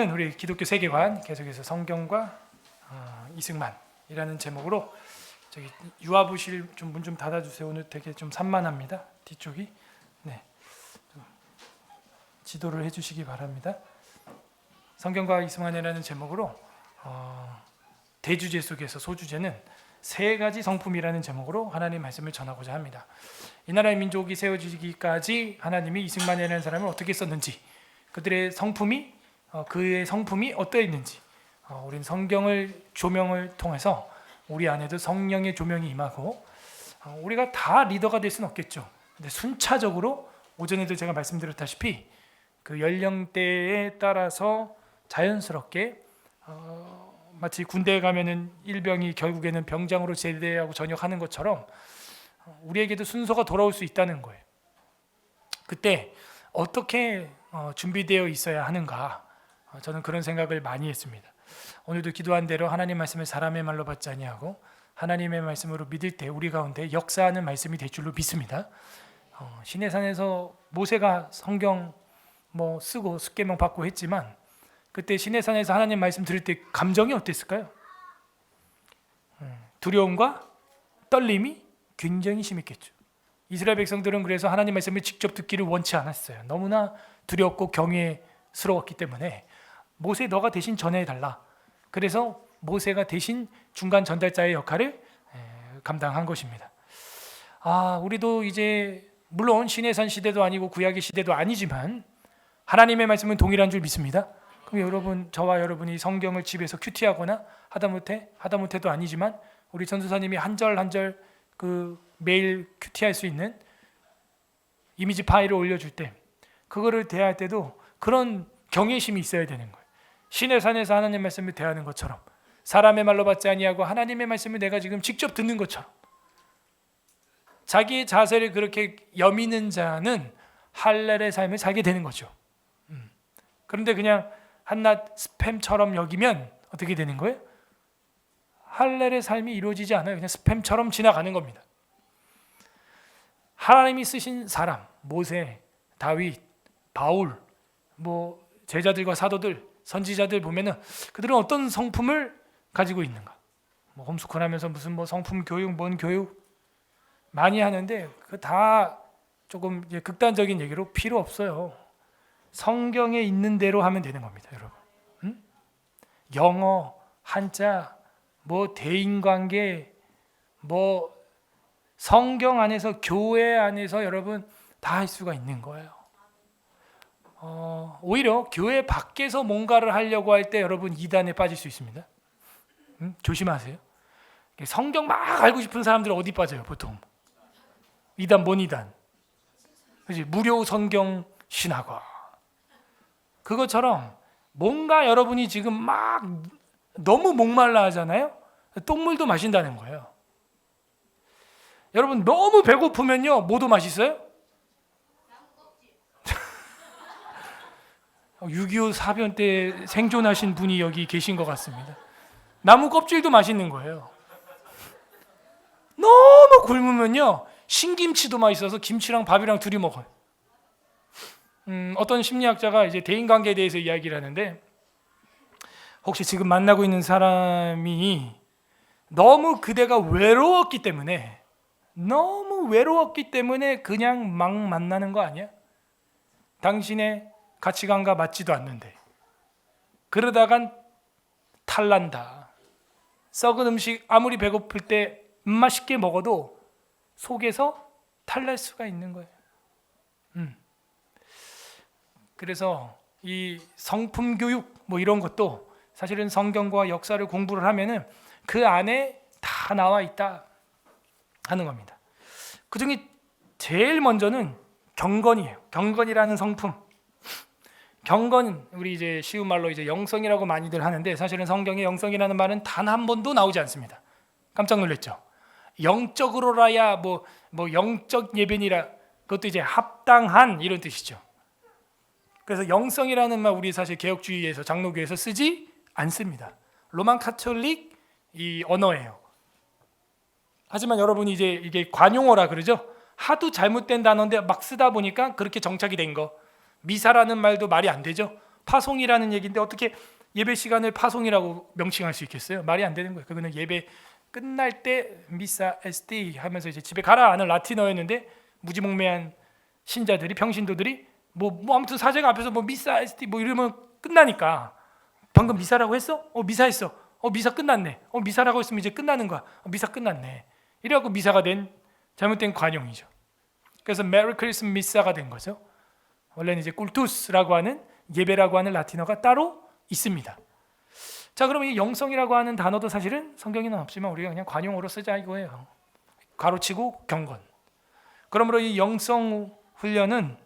이번에는 우리 기독교 세계관 계속해서 성경과 이승만이라는 제목으로 저기 유아부실 좀 문 좀 닫아주세요. 오늘 되게 좀 산만합니다. 뒤쪽이. 네, 좀 지도를 해주시기 바랍니다. 성경과 이승만이라는 제목으로 대주제 속에서 소주제는 세 가지 성품이라는 제목으로 하나님 말씀을 전하고자 합니다. 이 나라의 민족이 세워지기까지 하나님이 이승만이라는 사람을 어떻게 썼는지, 그들의 성품이 그의 성품이 어떠했는지, 우리는 성경을 조명을 통해서 우리 안에도 성령의 조명이 임하고, 우리가 다 리더가 될 수는 없겠죠. 근데 순차적으로 오전에도 제가 말씀드렸다시피 그 연령대에 따라서 자연스럽게 마치 군대에 가면은 일병이 결국에는 병장으로 제대하고 전역하는 것처럼 우리에게도 순서가 돌아올 수 있다는 거예요. 그때 어떻게 준비되어 있어야 하는가, 저는 그런 생각을 많이 했습니다. 오늘도 기도한 대로 하나님 말씀을 사람의 말로 받지 아니하고 하나님의 말씀으로 믿을 때 우리 가운데 역사하는 말씀이 될 줄로 믿습니다. 시내산에서 모세가 성경 쓰고 십계명 받고 했지만 그때 시내산에서 하나님 말씀 들을 때 감정이 어땠을까요? 두려움과 떨림이 굉장히 심했겠죠. 이스라엘 백성들은 그래서 하나님 말씀을 직접 듣기를 원치 않았어요. 너무나 두렵고 경외스러웠기 때문에 모세 너가 대신 전해달라. 그래서 모세가 대신 중간 전달자의 역할을 감당한 것입니다. 우리도 이제 물론 시내산 시대도 아니고 구약의 시대도 아니지만 하나님의 말씀은 동일한 줄 믿습니다. 그럼 여러분, 저와 여러분이 성경을 집에서 큐티하거나 하다못해도 아니지만 우리 전도사님이 한 절 한 절 그 매일 큐티할 수 있는 이미지 파일을 올려줄 때 그거를 대할 때도 그런 경외심이 있어야 되는 거예요. 시내산에서 하나님 말씀을 대하는 것처럼, 사람의 말로 받지 아니하고 하나님의 말씀을 내가 지금 직접 듣는 것처럼, 자기의 자세를 그렇게 여미는 자는 할렐의 삶을 살게 되는 거죠. 그런데 그냥 한낱 스팸처럼 여기면 어떻게 되는 거예요? 할렐의 삶이 이루어지지 않아요. 그냥 스팸처럼 지나가는 겁니다. 하나님이 쓰신 사람, 모세, 다윗, 바울, 제자들과 사도들, 선지자들 보면은 그들은 어떤 성품을 가지고 있는가? 홈스쿨하면서 무슨 성품 교육, 뭔 교육 많이 하는데 그 다 조금 극단적인 얘기로 필요 없어요. 성경에 있는 대로 하면 되는 겁니다, 여러분. 영어, 한자, 대인관계, 성경 안에서, 교회 안에서 여러분 다 할 수가 있는 거예요. 오히려 교회 밖에서 뭔가를 하려고 할 때 여러분 이단에 빠질 수 있습니다. 조심하세요. 성경 막 알고 싶은 사람들은 어디 빠져요, 보통? 이단, 뭔 이단? 그렇지? 무료 성경 신학과. 그것처럼 뭔가 여러분이 지금 막 너무 목말라 하잖아요. 똥물도 마신다는 거예요. 여러분 너무 배고프면요, 뭐도 맛있어요? 6.25 사변 때 생존하신 분이 여기 계신 것 같습니다. 나무 껍질도 맛있는 거예요. 너무 굶으면요, 신김치도 맛있어서 김치랑 밥이랑 둘이 먹어요. 어떤 심리학자가 이제 대인관계에 대해서 이야기를 하는데, 혹시 지금 만나고 있는 사람이 너무 그대가 외로웠기 때문에 그냥 막 만나는 거 아니야? 당신의 가치관과 맞지도 않는데 그러다간 탈난다. 썩은 음식 아무리 배고플 때 맛있게 먹어도 속에서 탈날 수가 있는 거예요. 그래서 이 성품 교육 이런 것도 사실은 성경과 역사를 공부를 하면은 그 안에 다 나와 있다 하는 겁니다. 그 중에 제일 먼저는 경건이에요. 경건이라는 성품. 경건, 우리 이제 쉬운 말로 이제 영성이라고 많이들 하는데 사실은 성경에 영성이라는 말은 단 한 번도 나오지 않습니다. 깜짝 놀랐죠. 영적으로라야 영적 예배니라, 그것도 이제 합당한 이런 뜻이죠. 그래서 영성이라는 말 우리 사실 개혁주의에서, 장로교에서 쓰지 않습니다. 로만 카톨릭 이 언어예요. 하지만 여러분이 이제 이게 관용어라 그러죠. 하도 잘못된 단어인데 막 쓰다 보니까 그렇게 정착이 된 거. 미사라는 말도 말이 안 되죠. 파송이라는 얘기인데 어떻게 예배 시간을 파송이라고 명칭할 수 있겠어요? 말이 안 되는 거예요. 그거는 예배 끝날 때 미사 에스티 하면서 이제 집에 가라 하는 라틴어였는데 무지몽매한 신자들이 평신도들이 뭐 아무튼 사제가 앞에서 뭐 미사 에스티 뭐 이러면 끝나니까 방금 미사라고 했어? 미사했어. 미사 끝났네. 미사라고 했으면 이제 끝나는 거야. 미사 끝났네. 이래갖고 미사가 된 잘못된 관용이죠. 그래서 메리 크리스마스 미사가 된 거죠. 원래는 이제 꿀투스라고 하는 예배라고 하는 라틴어가 따로 있습니다. 자, 그러면 이 영성이라고 하는 단어도 사실은 성경에는 없지만 우리가 그냥 관용어로 쓰자 이거예요. 가로치고 경건. 그러므로 이 영성 훈련은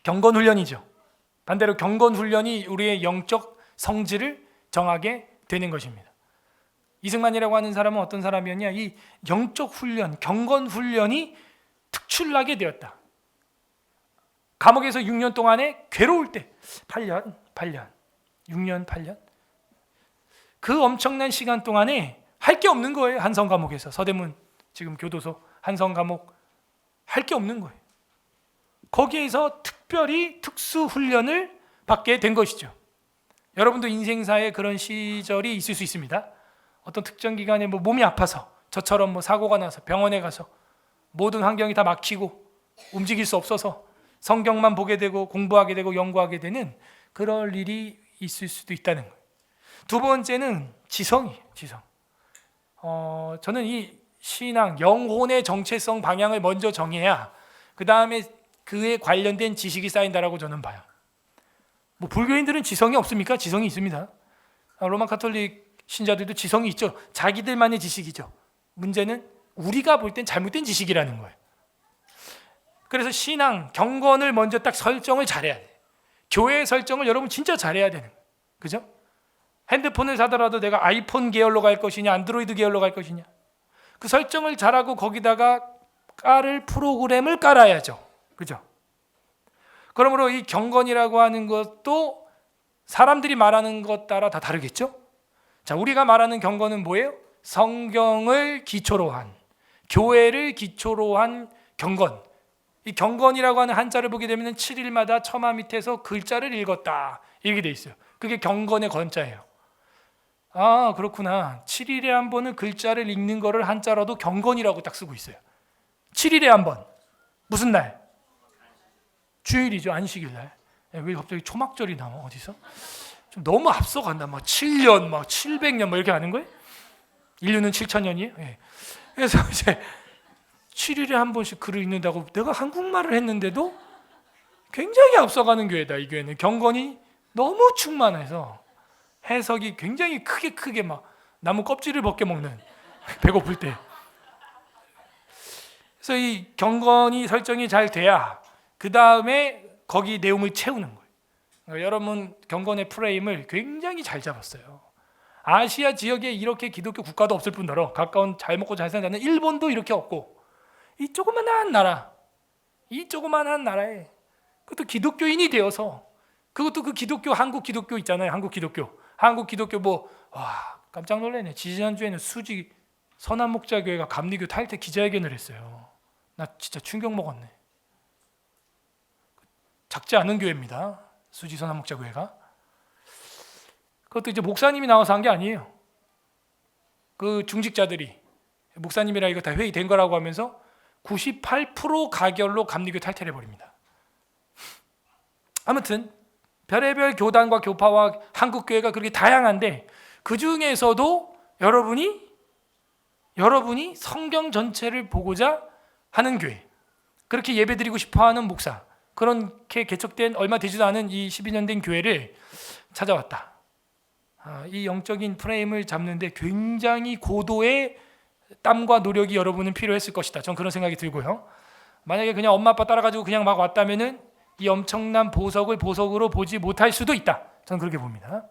경건 훈련이죠. 반대로 경건 훈련이 우리의 영적 성질을 정하게 되는 것입니다. 이승만이라고 하는 사람은 어떤 사람이었냐? 이 영적 훈련, 경건 훈련이 특출나게 되었다. 감옥에서 6년 동안에 괴로울 때 8년, 6년, 8년 그 엄청난 시간 동안에 할 게 없는 거예요. 한성 감옥에서 서대문 지금 교도소 한성 감옥 할 게 없는 거예요. 거기에서 특별히 특수 훈련을 받게 된 것이죠. 여러분도 인생사에 그런 시절이 있을 수 있습니다. 어떤 특정 기간에 뭐 몸이 아파서 저처럼 뭐 사고가 나서 병원에 가서 모든 환경이 다 막히고 움직일 수 없어서 성경만 보게 되고 공부하게 되고 연구하게 되는 그럴 일이 있을 수도 있다는 거예요. 두 번째는 지성이에요. 지성. 저는 이 신앙, 영혼의 정체성 방향을 먼저 정해야 그 다음에 그에 관련된 지식이 쌓인다라고 저는 봐요. 뭐 불교인들은 지성이 없습니까? 지성이 있습니다. 로마 카톨릭 신자들도 지성이 있죠. 자기들만의 지식이죠. 문제는 우리가 볼 땐 잘못된 지식이라는 거예요. 그래서 신앙, 경건을 먼저 딱 설정을 잘해야 돼요. 교회 설정을 여러분 진짜 잘해야 되는 거예요. 그죠? 핸드폰을 사더라도 내가 아이폰 계열로 갈 것이냐 안드로이드 계열로 갈 것이냐 그 설정을 잘하고 거기다가 깔을 프로그램을 깔아야죠. 그죠? 그러므로 이 경건이라고 하는 것도 사람들이 말하는 것 따라 다 다르겠죠? 자, 우리가 말하는 경건은 뭐예요? 성경을 기초로 한, 교회를 기초로 한 경건. 이 경건이라고 하는 한자를 보게 되면 7일마다 처마 밑에서 글자를 읽었다 이렇게 돼 있어요. 그게 경건의 건자예요. 아, 그렇구나. 7일에 한 번은 글자를 읽는 거를 한자로도 경건이라고 딱 쓰고 있어요. 7일에 한 번. 무슨 날? 주일이죠. 안식일 날. 왜 갑자기 초막절이 나와? 어디서? 좀 너무 앞서간다. 막 7년, 막 700년 뭐 이렇게 하는 거예요? 인류는 7,000년이에요. 예. 그래서 이제 7일에 한 번씩 글을 읽는다고 내가 한국말을 했는데도 굉장히 앞서가는 교회다. 이 교회는 경건이 너무 충만해서 해석이 굉장히 크게 막 나무 껍질을 벗겨 먹는 배고플 때. 그래서 이 경건이 설정이 잘 돼야 그 다음에 거기 내용을 채우는 거예요. 그러니까 여러분 경건의 프레임을 굉장히 잘 잡았어요. 아시아 지역에 이렇게 기독교 국가도 없을 뿐더러 가까운 잘 먹고 잘 사는 일본도 이렇게 없고 이 조그만한 나라, 이 조그만한 나라에 그것도 기독교인이 되어서 그것도 그 기독교 한국 기독교 있잖아요. 한국 기독교 뭐 와 깜짝 놀랐네. 지난주에는 수지 선한목자교회가 감리교 탈퇴 기자회견을 했어요. 나 진짜 충격 먹었네. 작지 않은 교회입니다. 수지 선한목자교회가. 그것도 이제 목사님이 나와서 한 게 아니에요. 그 중직자들이 목사님이랑 이거 다 회의된 거라고 하면서 98% 가결로 감리교 탈퇴를 해버립니다. 아무튼 별의별 교단과 교파와 한국교회가 그렇게 다양한데 그 중에서도 여러분이 성경 전체를 보고자 하는 교회, 그렇게 예배드리고 싶어하는 목사, 그렇게 개척된 얼마 되지도 않은 이 12년 된 교회를 찾아왔다. 이 영적인 프레임을 잡는데 굉장히 고도의 땀과 노력이 여러분은 필요했을 것이다. 전 그런 생각이 들고요. 만약에 그냥 엄마 아빠 따라가지고 그냥 막 왔다면은 이 엄청난 보석을 보석으로 보지 못할 수도 있다. 저는 그렇게 봅니다.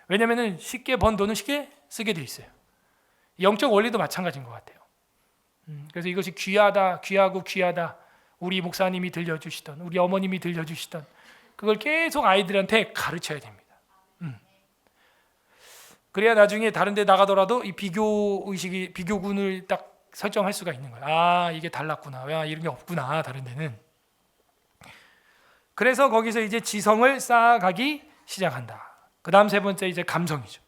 왜냐하면 쉽게 번 돈은 쉽게 쓰게 돼 있어요. 영적 원리도 마찬가지인 것 같아요. 그래서 이것이 귀하고 귀하다. 우리 목사님이 들려주시던, 우리 어머님이 들려주시던 그걸 계속 아이들한테 가르쳐야 됩니다. 그래야 나중에 다른 데 나가더라도 이 비교의식이, 비교군을 딱 설정할 수가 있는 거예요. 아, 이게 달랐구나. 야, 이런 게 없구나. 다른 데는. 그래서 거기서 이제 지성을 쌓아가기 시작한다. 그 다음 세 번째 이제 감성이죠.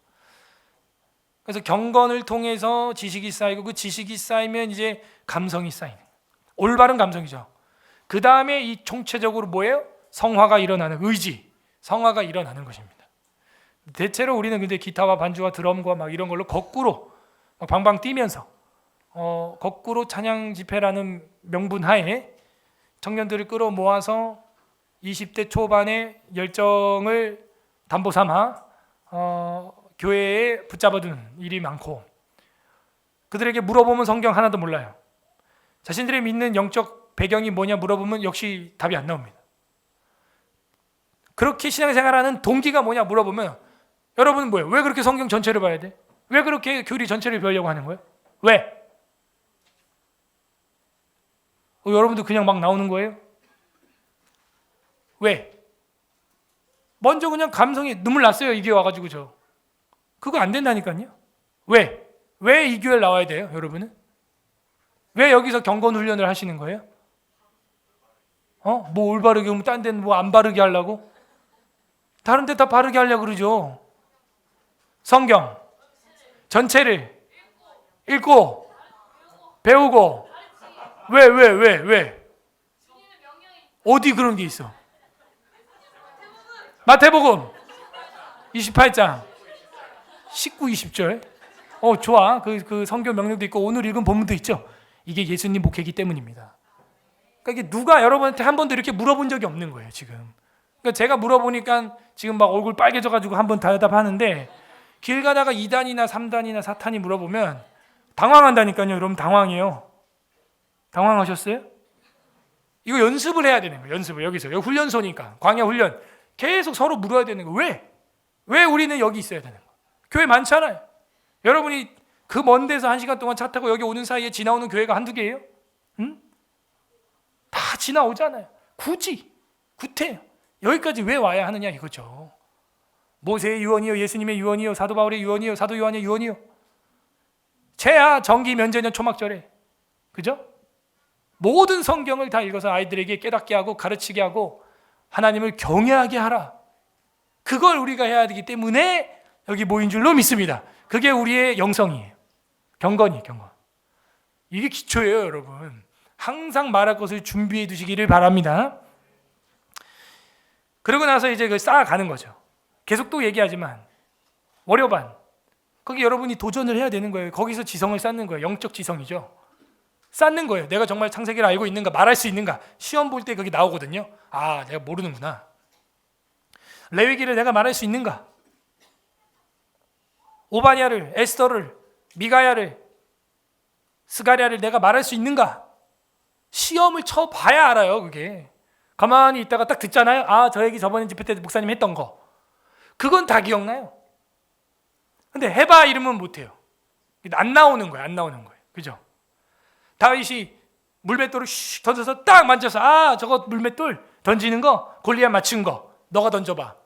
그래서 경건을 통해서 지식이 쌓이고 그 지식이 쌓이면 이제 감성이 쌓이는 거예요. 올바른 감성이죠. 그 다음에 이 총체적으로 뭐예요? 성화가 일어나는 의지, 성화가 일어나는 것입니다. 대체로 우리는 근데 기타와 반주와 드럼과 막 이런 걸로 거꾸로 막 방방 뛰면서 거꾸로 찬양 집회라는 명분 하에 청년들을 끌어모아서 20대 초반의 열정을 담보 삼아 교회에 붙잡아두는 일이 많고, 그들에게 물어보면 성경 하나도 몰라요. 자신들이 믿는 영적 배경이 뭐냐 물어보면 역시 답이 안 나옵니다. 그렇게 신앙생활하는 동기가 뭐냐 물어보면 여러분은 뭐예요? 왜 그렇게 성경 전체를 봐야 돼? 왜 그렇게 교리 전체를 배우려고 하는 거예요? 왜? 여러분도 그냥 막 나오는 거예요? 왜? 먼저 그냥 감성이 눈물 났어요. 이 교회 와가지고 저 그거 안 된다니까요. 왜? 왜 이 교회를 나와야 돼요? 여러분은? 왜 여기서 경건 훈련을 하시는 거예요? 뭐 올바르게 오면 딴 데는 뭐 안 바르게 하려고? 다른 데 다 바르게 하려고 그러죠. 성경 전체를 읽고 배우고 왜? 어디 그런 게 있어? 마태복음 28장 19, 20절. 좋아. 그 성경 명령도 있고 오늘 읽은 본문도 있죠. 이게 예수님 목회이기 때문입니다. 그러니까 이게 누가 여러분한테 한 번도 이렇게 물어본 적이 없는 거예요, 지금. 그러니까 제가 물어보니까 지금 막 얼굴 빨개져가지고 한번 대답하는데, 길 가다가 2단이나 3단이나 4탄이 물어보면 당황한다니까요. 여러분 당황해요. 당황하셨어요? 이거 연습을 해야 되는 거예요. 연습을 여기 훈련소니까 광야 훈련 계속 서로 물어야 되는 거예요. 왜? 왜 우리는 여기 있어야 되는 거예요? 교회 많잖아요. 여러분이 그 먼 데서 1시간 동안 차 타고 여기 오는 사이에 지나오는 교회가 한두 개예요? 응? 다 지나오잖아요. 굳이 구태 여기까지 왜 와야 하느냐 이거죠. 모세의 유언이요, 예수님의 유언이요, 사도 바울의 유언이요, 사도 요한의 유언이요. 제야 정기 면제년 초막절에, 그죠? 모든 성경을 다 읽어서 아이들에게 깨닫게 하고 가르치게 하고 하나님을 경외하게 하라. 그걸 우리가 해야 되기 때문에 여기 모인 줄로 믿습니다. 그게 우리의 영성이에요. 경건. 이게 기초예요, 여러분. 항상 말할 것을 준비해 두시기를 바랍니다. 그러고 나서 이제 그 쌓아가는 거죠. 계속 또 얘기하지만 월요반 거기 여러분이 도전을 해야 되는 거예요. 거기서 지성을 쌓는 거예요. 영적 지성이죠. 쌓는 거예요. 내가 정말 창세기를 알고 있는가, 말할 수 있는가. 시험 볼 때 거기 나오거든요. 아, 내가 모르는구나. 레위기를 내가 말할 수 있는가. 오바냐를, 에스더를, 미가야를, 스가랴를 내가 말할 수 있는가. 시험을 쳐봐야 알아요. 그게 가만히 있다가 딱 듣잖아요. 아, 저 얘기 저번에 집회 때 목사님 했던 거, 그건 다 기억나요. 근데 해봐 이러면 못해요. 안 나오는 거예요. 그죠? 다윗이 물맷돌을 슉 던져서 딱 만져서, 아, 저거 물맷돌 던지는 거 골리앗 맞춘 거 너가 던져봐.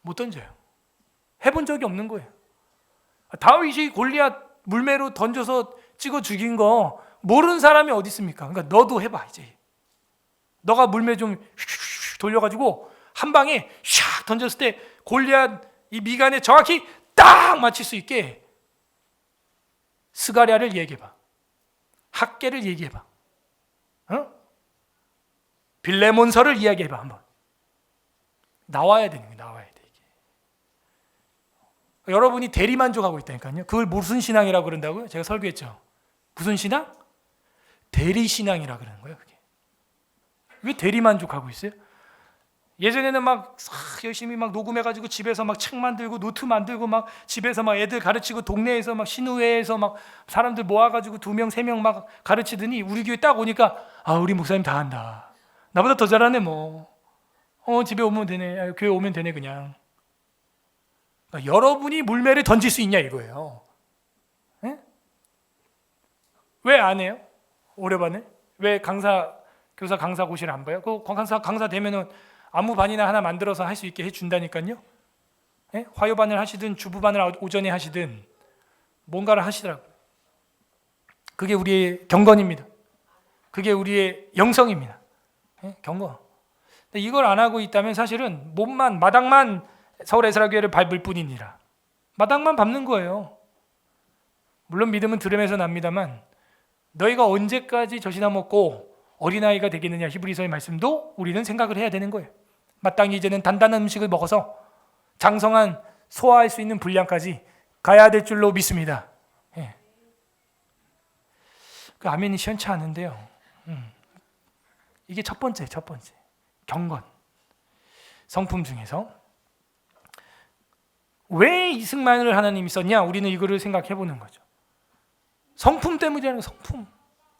못 던져요. 해본 적이 없는 거예요. 다윗이 골리앗 물매로 던져서 찍어 죽인 거 모르는 사람이 어디 있습니까? 그러니까 너도 해봐. 이제 너가 물매 좀 휙휙 돌려가지고 한 방에 샥 던졌을 때 골리앗 이 미간에 정확히 딱 맞힐 수 있게 스가랴를 얘기해봐. 학계를 얘기해봐. 빌레몬서를 이야기해봐. 한번 나와야 되는 거예요. 나와야 돼. 이게 여러분이 대리만족하고 있다니까요. 그걸 무슨 신앙이라고 그런다고요? 제가 설교했죠. 무슨 신앙? 대리신앙이라고 그러는 거예요. 그게. 왜 대리만족하고 있어요? 예전에는 막 열심히 막 녹음해가지고 집에서 막 책 만들고 노트 만들고 막 집에서 막 애들 가르치고 동네에서 막 신우회에서 막 사람들 모아가지고 2명 3명 막 가르치더니 우리 교회 딱 오니까, 아, 우리 목사님 다 한다. 나보다 더 잘하네 뭐. 집에 오면 되네. 교회 오면 되네 그냥. 그러니까 여러분이 물매를 던질 수 있냐 이거예요. 왜 안 해요? 오래반에? 왜 교사 강사고시를 안 봐요? 그 강사 되면은 아무 반이나 하나 만들어서 할 수 있게 해준다니까요. 화요반을 하시든 주부반을 오전에 하시든 뭔가를 하시더라고요. 그게 우리의 경건입니다. 그게 우리의 영성입니다. 경건. 근데 이걸 안 하고 있다면 사실은 몸만 마당만 서울 에스라교회를 밟을 뿐이니라. 마당만 밟는 거예요. 물론 믿음은 들음에서 납니다만 너희가 언제까지 젖이나 먹고 어린아이가 되겠느냐, 히브리서의 말씀도 우리는 생각을 해야 되는 거예요. 마땅히 이제는 단단한 음식을 먹어서 장성한 소화할 수 있는 분량까지 가야 될 줄로 믿습니다. 예. 그 아멘이 시원치 않은데요. 이게 첫 번째 경건. 성품 중에서 왜 이승만을 하나님이 썼냐? 우리는 이거를 생각해 보는 거죠. 성품 때문이라는 성품.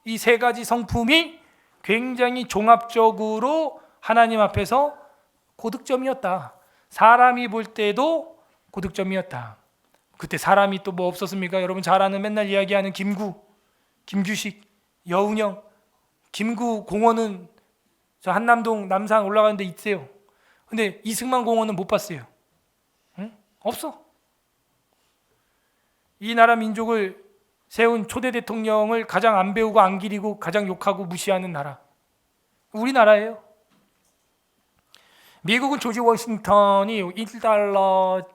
이 세 가지 성품이 굉장히 종합적으로 하나님 앞에서 고득점이었다. 사람이 볼 때도 고득점이었다. 그때 사람이 또 뭐 없었습니까? 여러분 잘 아는 맨날 이야기하는 김구, 김규식, 여운형, 김구 공원은 저 한남동 남산 올라가는 데 있어요. 근데 이승만 공원은 못 봤어요. 응? 없어. 이 나라 민족을 세운 초대 대통령을 가장 안 배우고 안 기리고 가장 욕하고 무시하는 나라, 우리나라예요. 미국은 조지 워싱턴이 $1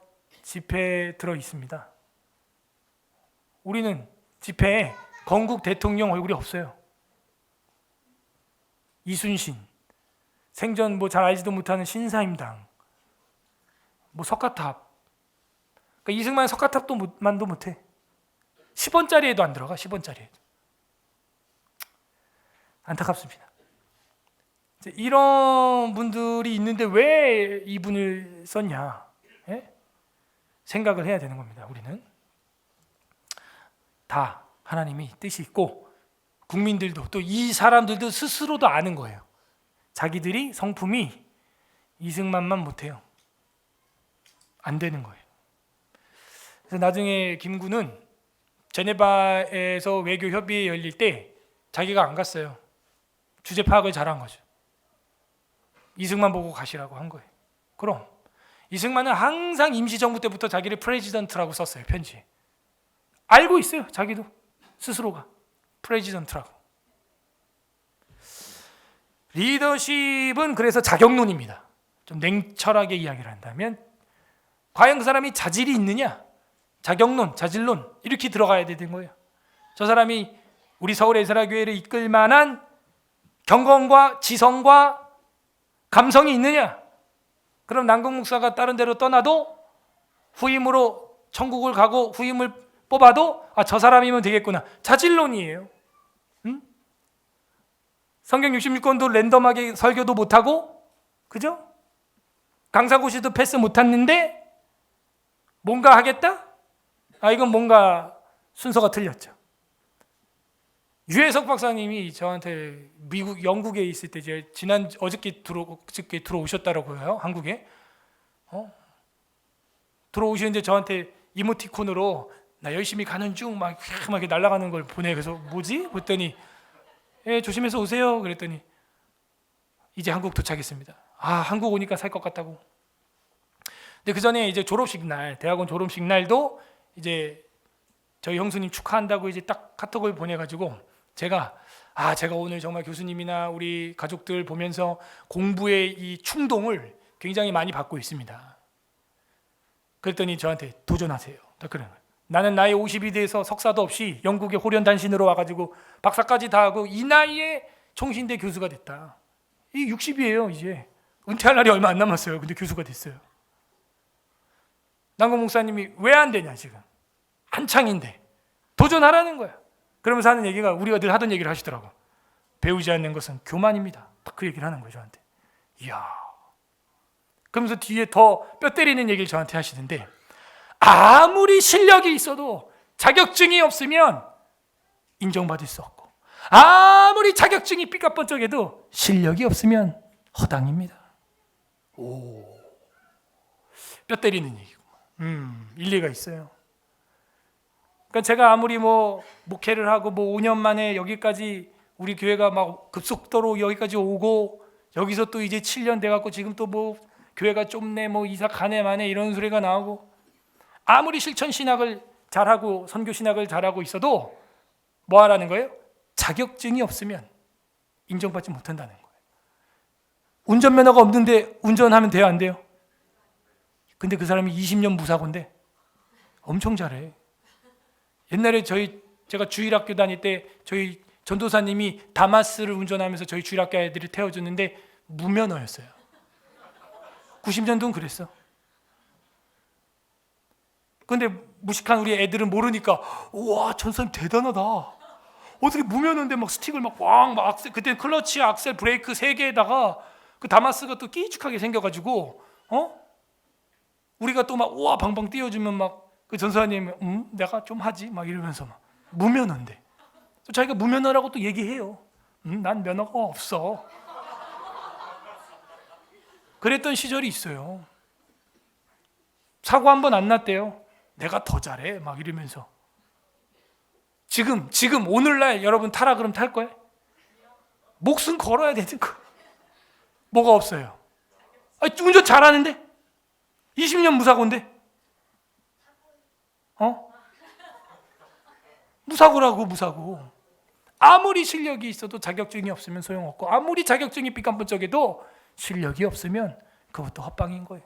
지폐에 들어 있습니다. 우리는 지폐에 건국 대통령 얼굴이 없어요. 이순신, 생전 뭐 잘 알지도 못하는 신사임당, 뭐 석가탑. 그러니까 이승만 석가탑도 만도 못해. 10원짜리에도 안 들어가. 10원짜리에도. 안타깝습니다. 이런 분들이 있는데 왜 이분을 썼냐? 예? 생각을 해야 되는 겁니다. 우리는 다 하나님이 뜻이 있고 국민들도 또 이 사람들도 스스로도 아는 거예요. 자기들이 성품이 이승만만 못해요. 안 되는 거예요. 그래서 나중에 김구는 제네바에서 외교 협의회 열릴 때 자기가 안 갔어요. 주제 파악을 잘한 거죠. 이승만 보고 가시라고 한 거예요. 그럼 이승만은 항상 임시정부 때부터 자기를 프레지던트라고 썼어요. 편지에. 알고 있어요. 자기도 스스로가 프레지던트라고. 리더십은 그래서 자격론입니다. 좀 냉철하게 이야기를 한다면 과연 그 사람이 자질이 있느냐? 자격론, 자질론 이렇게 들어가야 되는 거예요. 저 사람이 우리 서울 에스라교회를 이끌 만한 경건과 지성과 감성이 있느냐? 그럼 남궁 목사가 다른 데로 떠나도 후임으로 천국을 가고 후임을 뽑아도 저 사람이면 되겠구나. 자질론이에요. 응? 성경 66권도 랜덤하게 설교도 못하고, 그죠? 강사고시도 패스 못했는데 뭔가 하겠다? 이건 뭔가 순서가 틀렸죠. 유해석 박사님이 저한테 영국에 있을 때 어저께 들어오셨더라고요. 한국에. 들어오시는데 저한테 이모티콘으로 나 열심히 가는 중 막 이렇게 날아가는 걸 보내. 그래서 뭐지? 그랬더니 조심해서 오세요. 그랬더니 이제 한국 도착했습니다. 한국 오니까 살 것 같다고. 근데 그 전에 이제 졸업식 날, 대학원 졸업식 날도 이제 저희 형수님 축하한다고 이제 딱 카톡을 보내가지고 제가 오늘 정말 교수님이나 우리 가족들 보면서 공부의 이 충동을 굉장히 많이 받고 있습니다. 그랬더니 저한테 도전하세요. 그런 거예요. 나는 나이 50이 돼서 석사도 없이 영국의 호련단신으로 와가지고 박사까지 다 하고 이 나이에 총신대 교수가 됐다. 이 60이에요. 이제 은퇴할 날이 얼마 안 남았어요. 근데 교수가 됐어요. 남궁 목사님이 왜 안 되냐 지금 한창인데 도전하라는 거야. 그러면서 하는 얘기가 우리가 늘 하던 얘기를 하시더라고. 배우지 않는 것은 교만입니다. 딱 그 얘기를 하는 거예요 저한테. 이야. 그러면서 뒤에 더 뼈 때리는 얘기를 저한테 하시는데 아무리 실력이 있어도 자격증이 없으면 인정받을 수 없고 아무리 자격증이 삐까뻔쩍해도 실력이 없으면 허당입니다. 뼈 때리는 얘기고. 일리가 있어요. 그러니까 제가 아무리 목회를 하고 5년 만에 여기까지 우리 교회가 막 급속도로 여기까지 오고 여기서 또 이제 7년 돼갖고 지금 또 교회가 좁네 이사 가네 마네 이런 소리가 나오고 아무리 실천 신학을 잘하고 선교 신학을 잘하고 있어도 뭐 하라는 거예요? 자격증이 없으면 인정받지 못한다는 거예요. 운전면허가 없는데 운전하면 돼요, 안 돼요? 근데 그 사람이 20년 무사고인데 엄청 잘해. 옛날에 제가 주일학교 다닐 때 저희 전도사님이 다마스를 운전하면서 저희 주일학교 애들을 태워줬는데 무면허였어요. 90년도는 그랬어. 근데 무식한 우리 애들은 모르니까 우와 전사님 대단하다. 어떻게 무면허인데 막 스틱을 막 악셀, 그때 클러치, 악셀, 브레이크 3개에다가 그 다마스가 또 끼죽하게 생겨가지고 우리가 또 막 우와 방방 띄워주면 막 그 전사님이 내가 좀 하지 막 이러면서 막 무면허인데 자기가 무면허라고 또 얘기해요. 난 면허가 없어. 그랬던 시절이 있어요. 사고 한 번 안 났대요. 내가 더 잘해 막 이러면서. 지금 오늘날 여러분 타라 그러면 탈 거예요? 목숨 걸어야 되는 거. 뭐가 없어요? 운전 잘하는데 20년 무사고인데 무사고. 아무리 실력이 있어도 자격증이 없으면 소용없고 아무리 자격증이 삐깜번쩍해도 실력이 없으면 그것도 헛방인 거예요.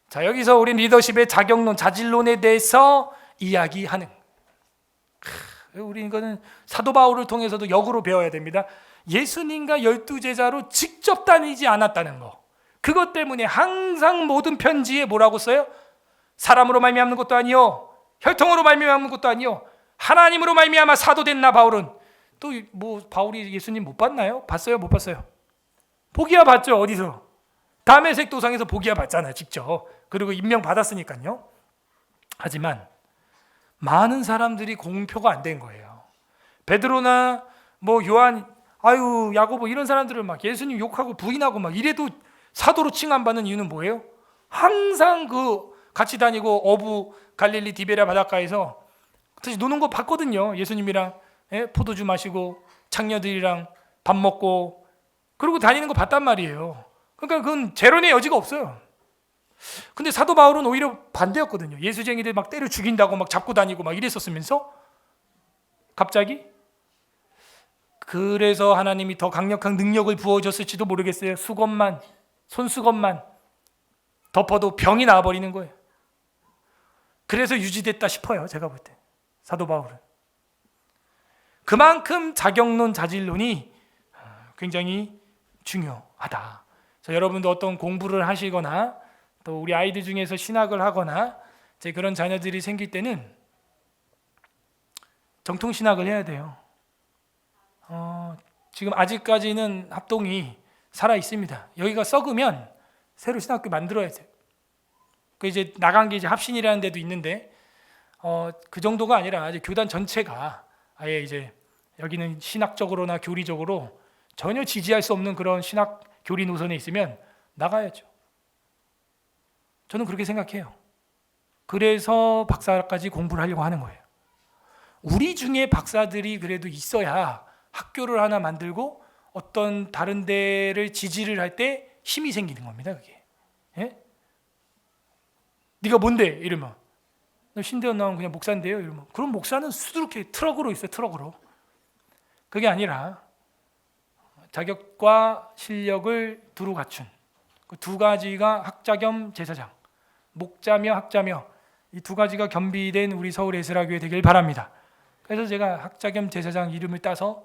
자, 여기서 우리 리더십의 자격론, 자질론에 대해서 이야기하는 우리 이거는 사도 바울을 통해서도 역으로 배워야 됩니다. 예수님과 12제자로 직접 다니지 않았다는 거. 그것 때문에 항상 모든 편지에 뭐라고 써요? 사람으로 말미암는 것도 아니요 혈통으로 말미암는 것도 아니요 하나님으로 말미암아 사도됐나 바울은. 또 뭐 바울이 예수님 못 봤나요? 봤어요? 못 봤어요? 보기야 봤죠. 어디서? 다메섹 도상에서 보기야 봤잖아요. 직접. 그리고 임명 받았으니까요. 하지만 많은 사람들이 공표가 안 된 거예요. 베드로나 뭐 요한, 야고보 이런 사람들을 막 예수님 욕하고 부인하고 막 이래도 사도로 칭함받는 이유는 뭐예요? 항상 그 같이 다니고 어부 갈릴리 디베랴 바닷가에서 같이 노는 거 봤거든요. 예수님이랑 포도주 마시고 창녀들이랑 밥 먹고 그러고 다니는 거 봤단 말이에요. 그러니까 그건 재론의 여지가 없어요. 근데 사도 바울은 오히려 반대였거든요. 예수쟁이들 막 때려 죽인다고 막 잡고 다니고 막 이랬었으면서 갑자기 그래서 하나님이 더 강력한 능력을 부어줬을지도 모르겠어요. 손수건만 덮어도 병이 나와버리는 거예요. 그래서 유지됐다 싶어요. 제가 볼 때 사도 바울은 그만큼 자격론, 자질론이 굉장히 중요하다. 그래서 여러분도 어떤 공부를 하시거나 또 우리 아이들 중에서 신학을 하거나 이제 그런 자녀들이 생길 때는 정통 신학을 해야 돼요. 지금 아직까지는 합동이 살아 있습니다. 여기가 썩으면 새로 신학교 만들어야 돼요. 그 이제 나간 게 이제 합신이라는 데도 있는데 그 정도가 아니라 아직 교단 전체가 아예 이제 여기는 신학적으로나 교리적으로 전혀 지지할 수 없는 그런 신학 교리 노선에 있으면 나가야죠. 저는 그렇게 생각해요. 그래서 박사까지 공부를 하려고 하는 거예요. 우리 중에 박사들이 그래도 있어야 학교를 하나 만들고 어떤 다른 데를 지지를 할 때 힘이 생기는 겁니다. 그게. 예? 네가 뭔데? 이러면 너 신대원 나온 그냥 목사인데요. 이러면 그럼 목사는 수두룩해 트럭으로 있어요. 트럭으로. 그게 아니라 자격과 실력을 두루 갖춘 그 두 가지가 학자 겸 제사장, 목자며 학자며 이 두 가지가 겸비된 우리 서울 에스라교회 되길 바랍니다. 그래서 제가 학자 겸 제사장 이름을 따서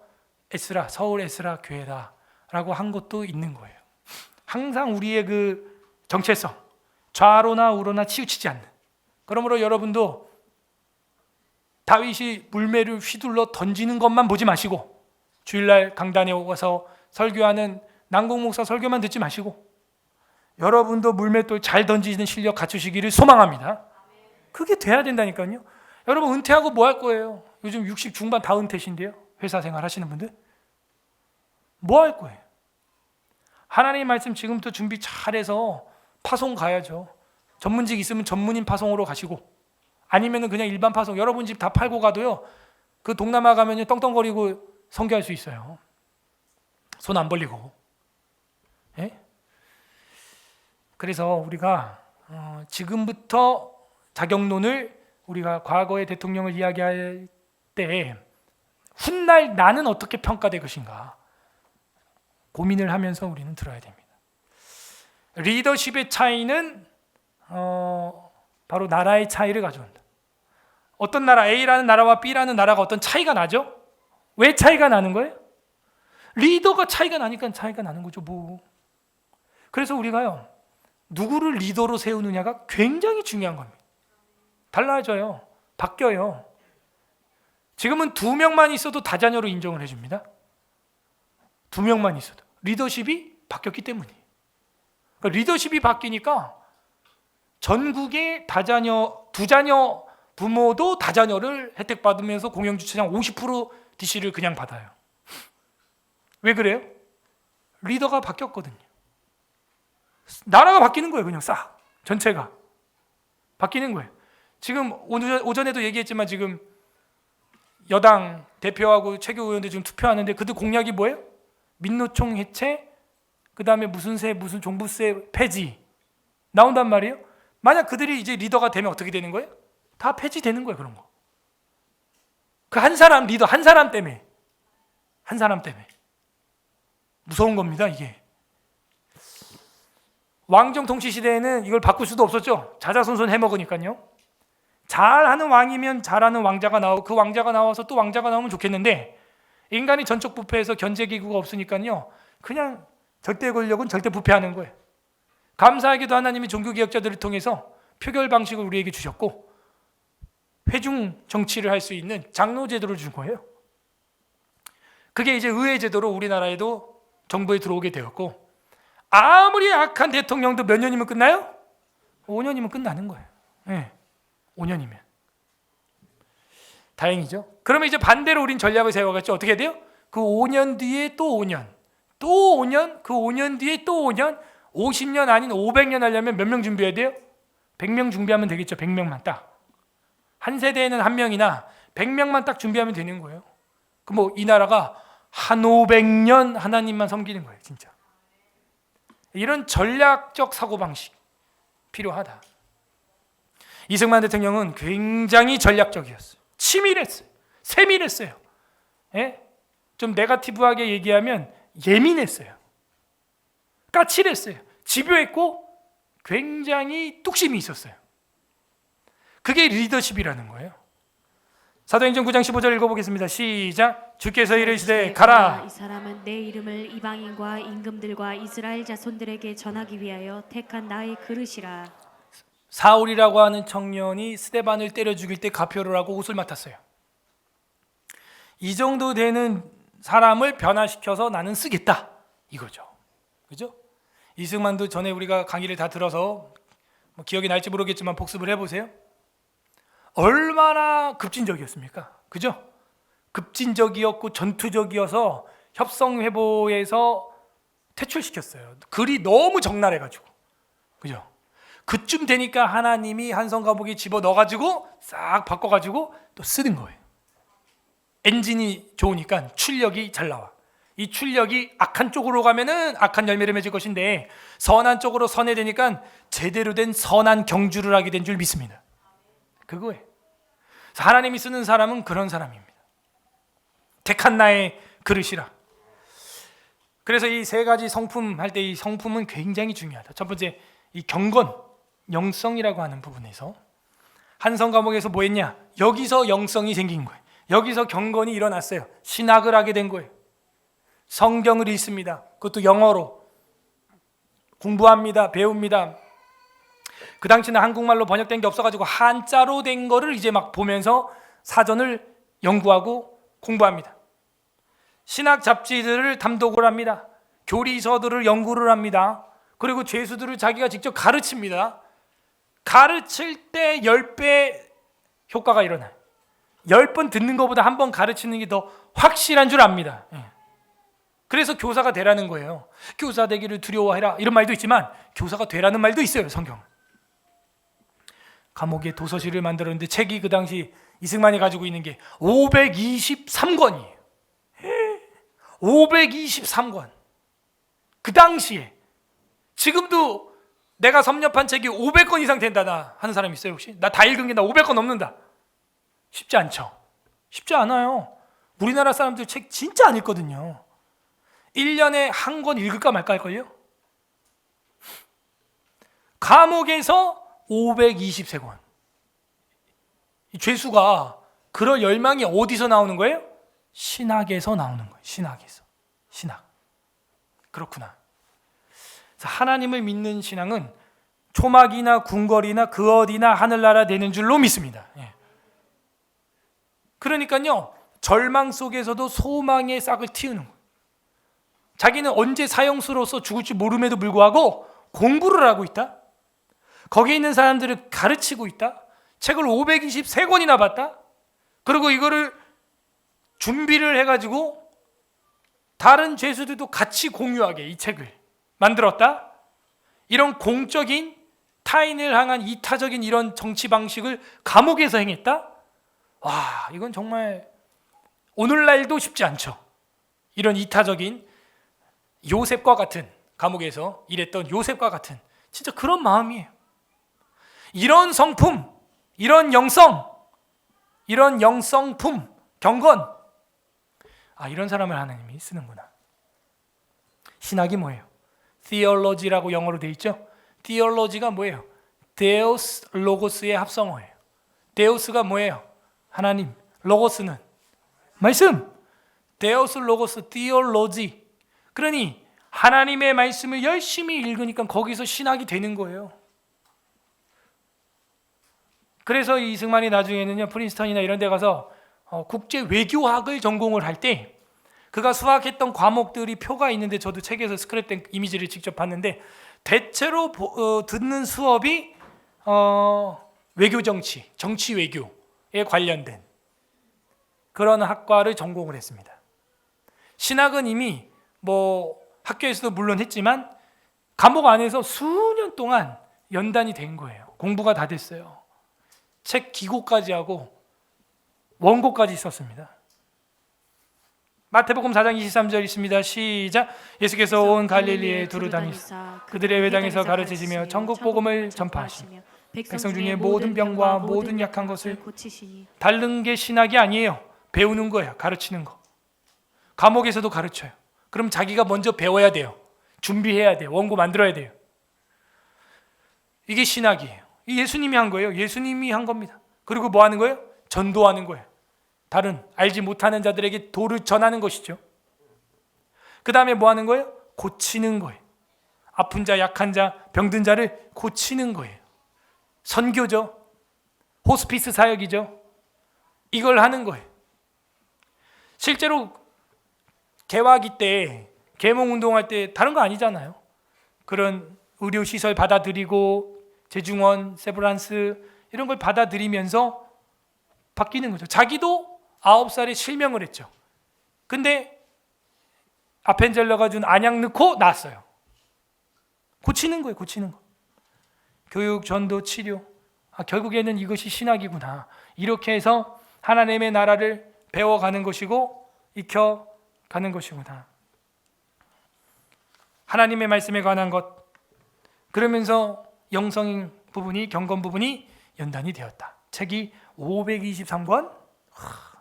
에스라, 서울 에스라 교회다라고 한 것도 있는 거예요. 항상 우리의 그 정체성, 좌로나 우로나 치우치지 않는. 그러므로 여러분도 다윗이 물매를 휘둘러 던지는 것만 보지 마시고 주일날 강단에 와서 설교하는 남궁 목사 설교만 듣지 마시고 여러분도 물맷돌 잘 던지는 실력 갖추시기를 소망합니다. 그게 돼야 된다니까요. 여러분 은퇴하고 뭐 할 거예요? 요즘 60 중반 다 은퇴신데요. 회사 생활 하시는 분들 뭐 할 거예요? 하나님의 말씀 지금부터 준비 잘해서 파송 가야죠. 전문직 있으면 전문인 파송으로 가시고 아니면 그냥 일반 파송 여러분 집 다 팔고 가도요. 그 동남아 가면 떵떵거리고 선교할 수 있어요. 손 안 벌리고. 예? 그래서 우리가 지금부터 자격론을 우리가 과거의 대통령을 이야기할 때 훗날 나는 어떻게 평가될 것인가 고민을 하면서 우리는 들어야 됩니다. 리더십의 차이는 바로 나라의 차이를 가져온다. 어떤 나라, A라는 나라와 B라는 나라가 어떤 차이가 나죠? 왜 차이가 나는 거예요? 리더가 차이가 나니까 차이가 나는 거죠. 뭐. 그래서 우리가요, 누구를 리더로 세우느냐가 굉장히 중요한 겁니다. 달라져요. 바뀌어요. 지금은 2명만 있어도 다자녀로 인정을 해줍니다. 2명만 있어도. 리더십이 바뀌었기 때문이에요. 그러니까 리더십이 바뀌니까 전국의 다자녀, 2자녀 부모도 다자녀를 혜택받으면서 공영주차장 50% DC를 그냥 받아요. 왜 그래요? 리더가 바뀌었거든요. 나라가 바뀌는 거예요. 그냥 싹 전체가 바뀌는 거예요. 지금 오전에도 얘기했지만 지금 여당 대표하고 최고 의원들 지금 투표하는데 그들 공약이 뭐예요? 민노총 해체, 그 다음에 무슨 세, 무슨 종부세 폐지 나온단 말이에요. 만약 그들이 이제 리더가 되면 어떻게 되는 거예요? 다 폐지되는 거예요. 그런 거. 그 한 사람 리더 한 사람 때문에 무서운 겁니다. 이게 왕정 통치 시대에는 이걸 바꿀 수도 없었죠. 자자손손 해먹으니까요. 잘하는 왕이면 잘하는 왕자가 나오고 그 왕자가 나와서 또 왕자가 나오면 좋겠는데 인간이 전적 부패해서 견제기구가 없으니까요. 그냥 절대 권력은 절대 부패하는 거예요. 감사하게도 하나님이 종교개혁자들을 통해서 표결 방식을 우리에게 주셨고 회중 정치를 할 수 있는 장로 제도를 준 거예요. 그게 이제 의회 제도로 우리나라에도 정부에 들어오게 되었고 아무리 악한 대통령도 몇 년이면 끝나요? 5년이면 끝나는 거예요. 네, 5년이면. 다행이죠. 그러면 이제 반대로 우린 전략을 세워갔죠. 어떻게 돼요? 그 5년 뒤에 또 5년, 또 5년, 그 5년 뒤에 또 5년, 50년 아닌 500년 하려면 몇 명 준비해야 돼요? 100명 준비하면 되겠죠. 100명만 딱. 한 세대에는 한 명이나 100명만 딱 준비하면 되는 거예요. 그럼 뭐 이 나라가 한 500년 하나님만 섬기는 거예요. 진짜. 이런 전략적 사고방식 필요하다. 이승만 대통령은 굉장히 전략적이었어요. 치밀했어요. 세밀했어요. 예? 좀 네거티브하게 얘기하면 예민했어요. 까칠했어요. 집요했고 굉장히 뚝심이 있었어요. 그게 리더십이라는 거예요. 사도행전 9장 15절 읽어보겠습니다. 시작. 주께서 이르시되 가라. 이 사람은 내 이름을 이방인과 임금들과 이스라엘 자손들에게 전하기 위하여 택한 나의 그릇이라. 사울이라고 하는 청년이 스데반을 때려 죽일 때 가표를 하고 옷을 맡았어요. 이 정도 되는 사람을 변화시켜서 나는 쓰겠다 이거죠. 그죠? 이승만도 전에 우리가 강의를 다 들어서 뭐 기억이 날지 모르겠지만 복습을 해보세요. 얼마나 급진적이었습니까? 그죠? 급진적이었고 전투적이어서 협성회보에서 퇴출시켰어요. 글이 너무 적나라해가지고. 그죠? 그쯤 되니까 하나님이 한성과목에 집어넣어가지고 싹 바꿔가지고 또 쓰는 거예요. 엔진이 좋으니까 출력이 잘 나와. 이 출력이 악한 쪽으로 가면은 악한 열매를 맺을 것인데 선한 쪽으로 선회되니까 제대로 된 선한 경주를 하게 된 줄 믿습니다. 그거예요. 하나님이 쓰는 사람은 그런 사람입니다. 택한 나의 그릇이라. 그래서 이 세 가지 성품 할 때 이 성품은 굉장히 중요하다. 첫 번째, 이 경건, 영성이라고 하는 부분에서 한성 과목에서 뭐 했냐? 여기서 영성이 생긴 거예요. 여기서 경건이 일어났어요. 신학을 하게 된 거예요. 성경을 읽습니다. 그것도 영어로 공부합니다. 배웁니다. 그 당시는 한국말로 번역된 게 없어가지고 한자로 된 거를 이제 막 보면서 사전을 연구하고 공부합니다. 신학 잡지들을 담독을 합니다. 교리서들을 연구를 합니다. 그리고 죄수들을 자기가 직접 가르칩니다. 가르칠 때 10배 효과가 일어나요. 10번 듣는 것보다 한 번 가르치는 게 더 확실한 줄 압니다. 그래서 교사가 되라는 거예요. 교사 되기를 두려워해라 이런 말도 있지만 교사가 되라는 말도 있어요. 성경. 감옥에 도서실을 만들었는데 책이 그 당시 이승만이 가지고 있는 게 523권이에요. 523권. 그 당시에. 지금도 내가 섭렵한 책이 500권 이상 된다 하는 사람 있어요 혹시? 나 다 읽은 게 나 500권 넘는다. 쉽지 않죠. 쉽지 않아요. 우리나라 사람들 책 진짜 안 읽거든요. 1년에 한 권 읽을까 말까 할걸요? 감옥에서 520세권. 이 죄수가 그럴 열망이 어디서 나오는 거예요? 신학에서 나오는 거예요. 신학에서. 신학. 그렇구나. 그래서 하나님을 믿는 신앙은 초막이나 궁궐이나 그 어디나 하늘나라 되는 줄로 믿습니다. 예. 그러니까요, 절망 속에서도 소망의 싹을 틔우는 거예요. 자기는 언제 사형수로서 죽을지 모름에도 불구하고 공부를 하고 있다. 거기에 있는 사람들을 가르치고 있다. 책을 523권이나 봤다. 그리고 이거를 준비를 해가지고 다른 죄수들도 같이 공유하게 이 책을 만들었다. 이런 공적인 타인을 향한 이타적인 이런 정치 방식을 감옥에서 행했다. 와, 이건 정말 오늘날도 쉽지 않죠. 이런 이타적인 요셉과 같은, 감옥에서 일했던 요셉과 같은 진짜 그런 마음이에요. 이런 성품, 이런 영성, 이런 영성품, 경건, 이런 사람을 하나님이 쓰는구나. 신학이 뭐예요? theology라고 영어로 돼 있죠. theology가 뭐예요? 데우스 로고스의 합성어예요. 데우스가 뭐예요? 하나님. 로고스는 말씀. 데우스 로고스 theology. 그러니 하나님의 말씀을 열심히 읽으니까 거기서 신학이 되는 거예요. 그래서 이승만이 나중에는요, 프린스턴이나 이런 데 가서 국제 외교학을 전공을 할 때 그가 수학했던 과목들이 표가 있는데, 저도 책에서 스크랩된 이미지를 직접 봤는데 대체로 듣는 수업이 외교 정치, 정치 외교에 관련된 그런 학과를 전공을 했습니다. 신학은 이미 뭐 학교에서도 물론 했지만 감옥 안에서 수년 동안 연단이 된 거예요. 공부가 다 됐어요. 책 기고까지 하고 원고까지 썼습니다. 마태복음 4장 23절 있습니다. 시작. 예수께서 온 갈릴리에 두루 다니사 그들의 회당에서 가르치시며 천국 복음을 전파하시며 백성 중에 모든 병과 모든 약한 것을 고치시니. 다른 게 신학이 아니에요. 배우는 거예요. 가르치는 거. 감옥에서도 가르쳐요. 그럼 자기가 먼저 배워야 돼요. 준비해야 돼요. 원고 만들어야 돼요. 이게 신학이에요. 예수님이 한 거예요. 예수님이 한 겁니다. 그리고 뭐 하는 거예요? 전도하는 거예요. 다른 알지 못하는 자들에게 도를 전하는 것이죠. 그 다음에 뭐 하는 거예요? 고치는 거예요. 아픈 자, 약한 자, 병든 자를 고치는 거예요. 선교죠. 호스피스 사역이죠. 이걸 하는 거예요. 실제로 개화기 때, 계몽운동할 때 다른 거 아니잖아요. 그런 의료시설 받아들이고 재중원, 세브란스 이런 걸 받아들이면서 바뀌는 거죠. 자기도 9살에 실명을 했죠. 근데 아펜젤러가 준 안약 넣고 났어요. 고치는 거예요. 고치는 거. 교육, 전도, 치료. 결국에는 이것이 신학이구나. 이렇게 해서 하나님의 나라를 배워가는 것이고 익혀가는 것이구나. 하나님의 말씀에 관한 것. 그러면서 영성 부분이, 경건 부분이 연단이 되었다. 책이 523권.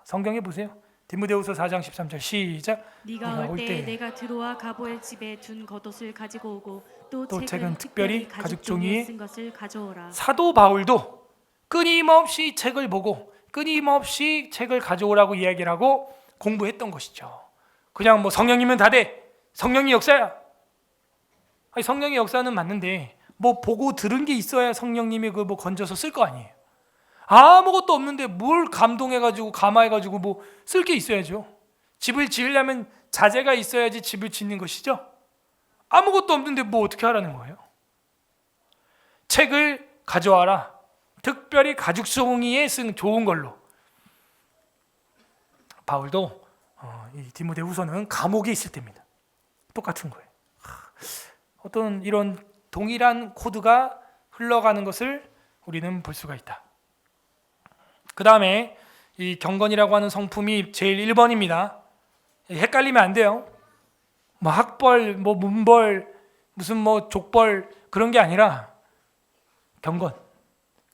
성경에 보세요. 디모데후서 4장 13절 시작. 네가 올 때 내가 드로아 가보의 집에 둔 겉옷을 가지고 오고 또 책은 특별히 가죽 종이에 쓴 것을 가져오라. 사도 바울도 끊임없이 책을 보고 끊임없이 책을 가져오라고 이야기를 하고 공부했던 것이죠. 그냥 뭐 성령이면 다 돼. 성령이 역사야. 아니, 성령의 역사는 맞는데 뭐 보고 들은 게 있어야 성령님이 그 뭐 건져서 쓸 거 아니에요. 아무것도 없는데 뭘 감동해가지고 감화해가지고 뭐 쓸 게 있어야죠. 집을 지으려면 자재가 있어야지 집을 짓는 것이죠. 아무것도 없는데 뭐 어떻게 하라는 거예요? 책을 가져와라. 특별히 가죽 송이에 쓴 좋은 걸로. 바울도 이 디모데후서는 감옥에 있을 때입니다. 똑같은 거예요. 어떤 이런 동일한 코드가 흘러가는 것을 우리는 볼 수가 있다. 그 다음에 이 경건이라고 하는 성품이 제일 1번입니다. 헷갈리면 안 돼요. 뭐 학벌, 뭐 문벌, 무슨 뭐 족벌 그런 게 아니라 경건.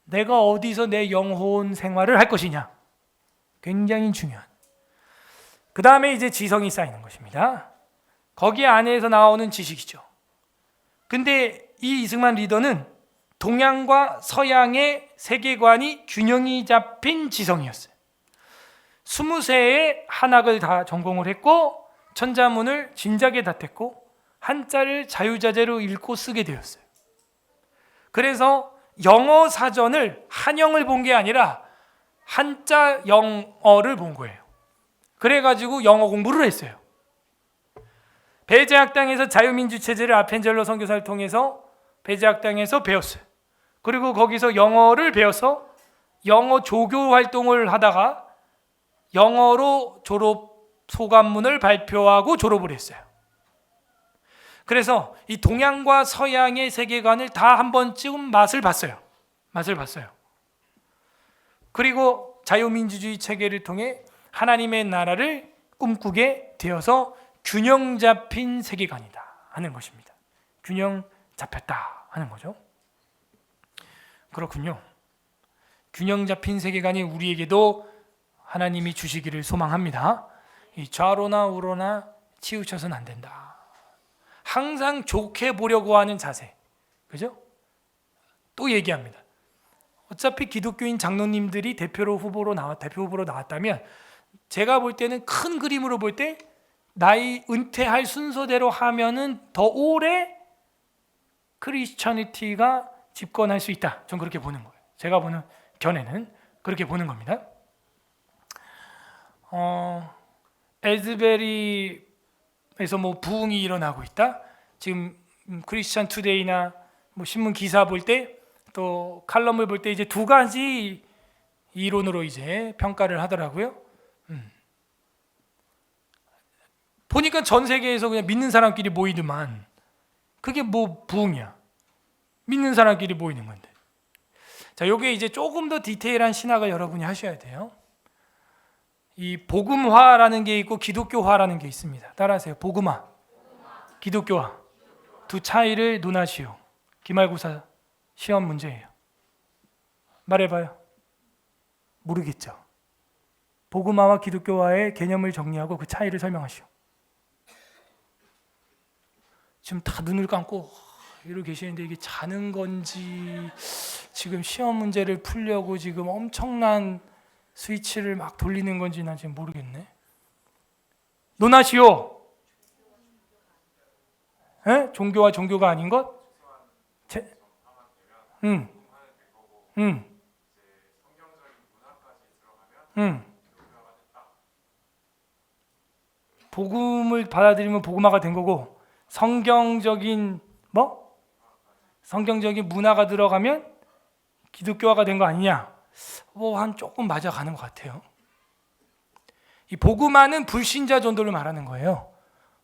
내가 어디서 내 영혼 생활을 할 것이냐. 굉장히 중요한. 그 다음에 이제 지성이 쌓이는 것입니다. 거기 안에서 나오는 지식이죠. 근데 이 이승만 리더는 동양과 서양의 세계관이 균형이 잡힌 지성이었어요. 20세에 한학을 다 전공을 했고 천자문을 진작에 다했고 한자를 자유자재로 읽고 쓰게 되었어요. 그래서 영어 사전을 한영을 본 게 아니라 한자 영어를 본 거예요. 그래가지고 영어 공부를 했어요. 배제학당에서 자유민주 체제를 아펜젤로 선교사를 통해서 배제학당에서 배웠어요. 그리고 거기서 영어를 배워서 영어 조교 활동을 하다가 영어로 졸업 소감문을 발표하고 졸업을 했어요. 그래서 이 동양과 서양의 세계관을 다 한 번쯤 맛을 봤어요. 그리고 자유민주주의 체계를 통해 하나님의 나라를 꿈꾸게 되어서 균형 잡힌 세계관이다 하는 것입니다. 균형 잡혔다 하는 거죠. 그렇군요. 균형 잡힌 세계관이 우리에게도 하나님이 주시기를 소망합니다. 이 좌로나 우로나 치우쳐서는 안 된다. 항상 좋게 보려고 하는 자세, 그죠? 또 얘기합니다. 어차피 기독교인 장로님들이 대표 후보로 나왔다면 제가 볼 때는 큰 그림으로 볼 때 나이 은퇴할 순서대로 하면은 더 오래 크리스천리티가 집권할 수 있다. 전 그렇게 보는 거예요. 제가 보는 견해는 그렇게 보는 겁니다. 에즈베리에서 뭐 부흥이 일어나고 있다. 지금 크리스천 투데이나 뭐 신문 기사 볼 때 또 칼럼을 볼 때 이제 두 가지 이론으로 이제 평가를 하더라고요. 보니까 전 세계에서 그냥 믿는 사람끼리 모이더만 그게 뭐 부흥이야. 믿는 사람끼리 모이는 건데. 자, 요게 이제 조금 더 디테일한 신학을 여러분이 하셔야 돼요. 이 복음화라는 게 있고 기독교화라는 게 있습니다. 따라하세요. 복음화, 기독교화. 두 차이를 논하시오. 기말고사 시험 문제예요. 말해봐요. 모르겠죠. 복음화와 기독교화의 개념을 정리하고 그 차이를 설명하시오. 지금 다 눈을 감고 이러고 계시는데 이게 자는 건지 지금 시험 문제를 풀려고 지금 엄청난 스위치를 막 돌리는 건지 난 지금 모르겠네. 논하시오. 에? 종교와 종교가 아닌 것? 복음을 받아들이면 복음화가 된 거고 성경적인 문화가 들어가면 기독교화가 된 거 아니냐? 뭐 한 조금 맞아가는 것 같아요. 이 복음화는 불신자 정도를 말하는 거예요.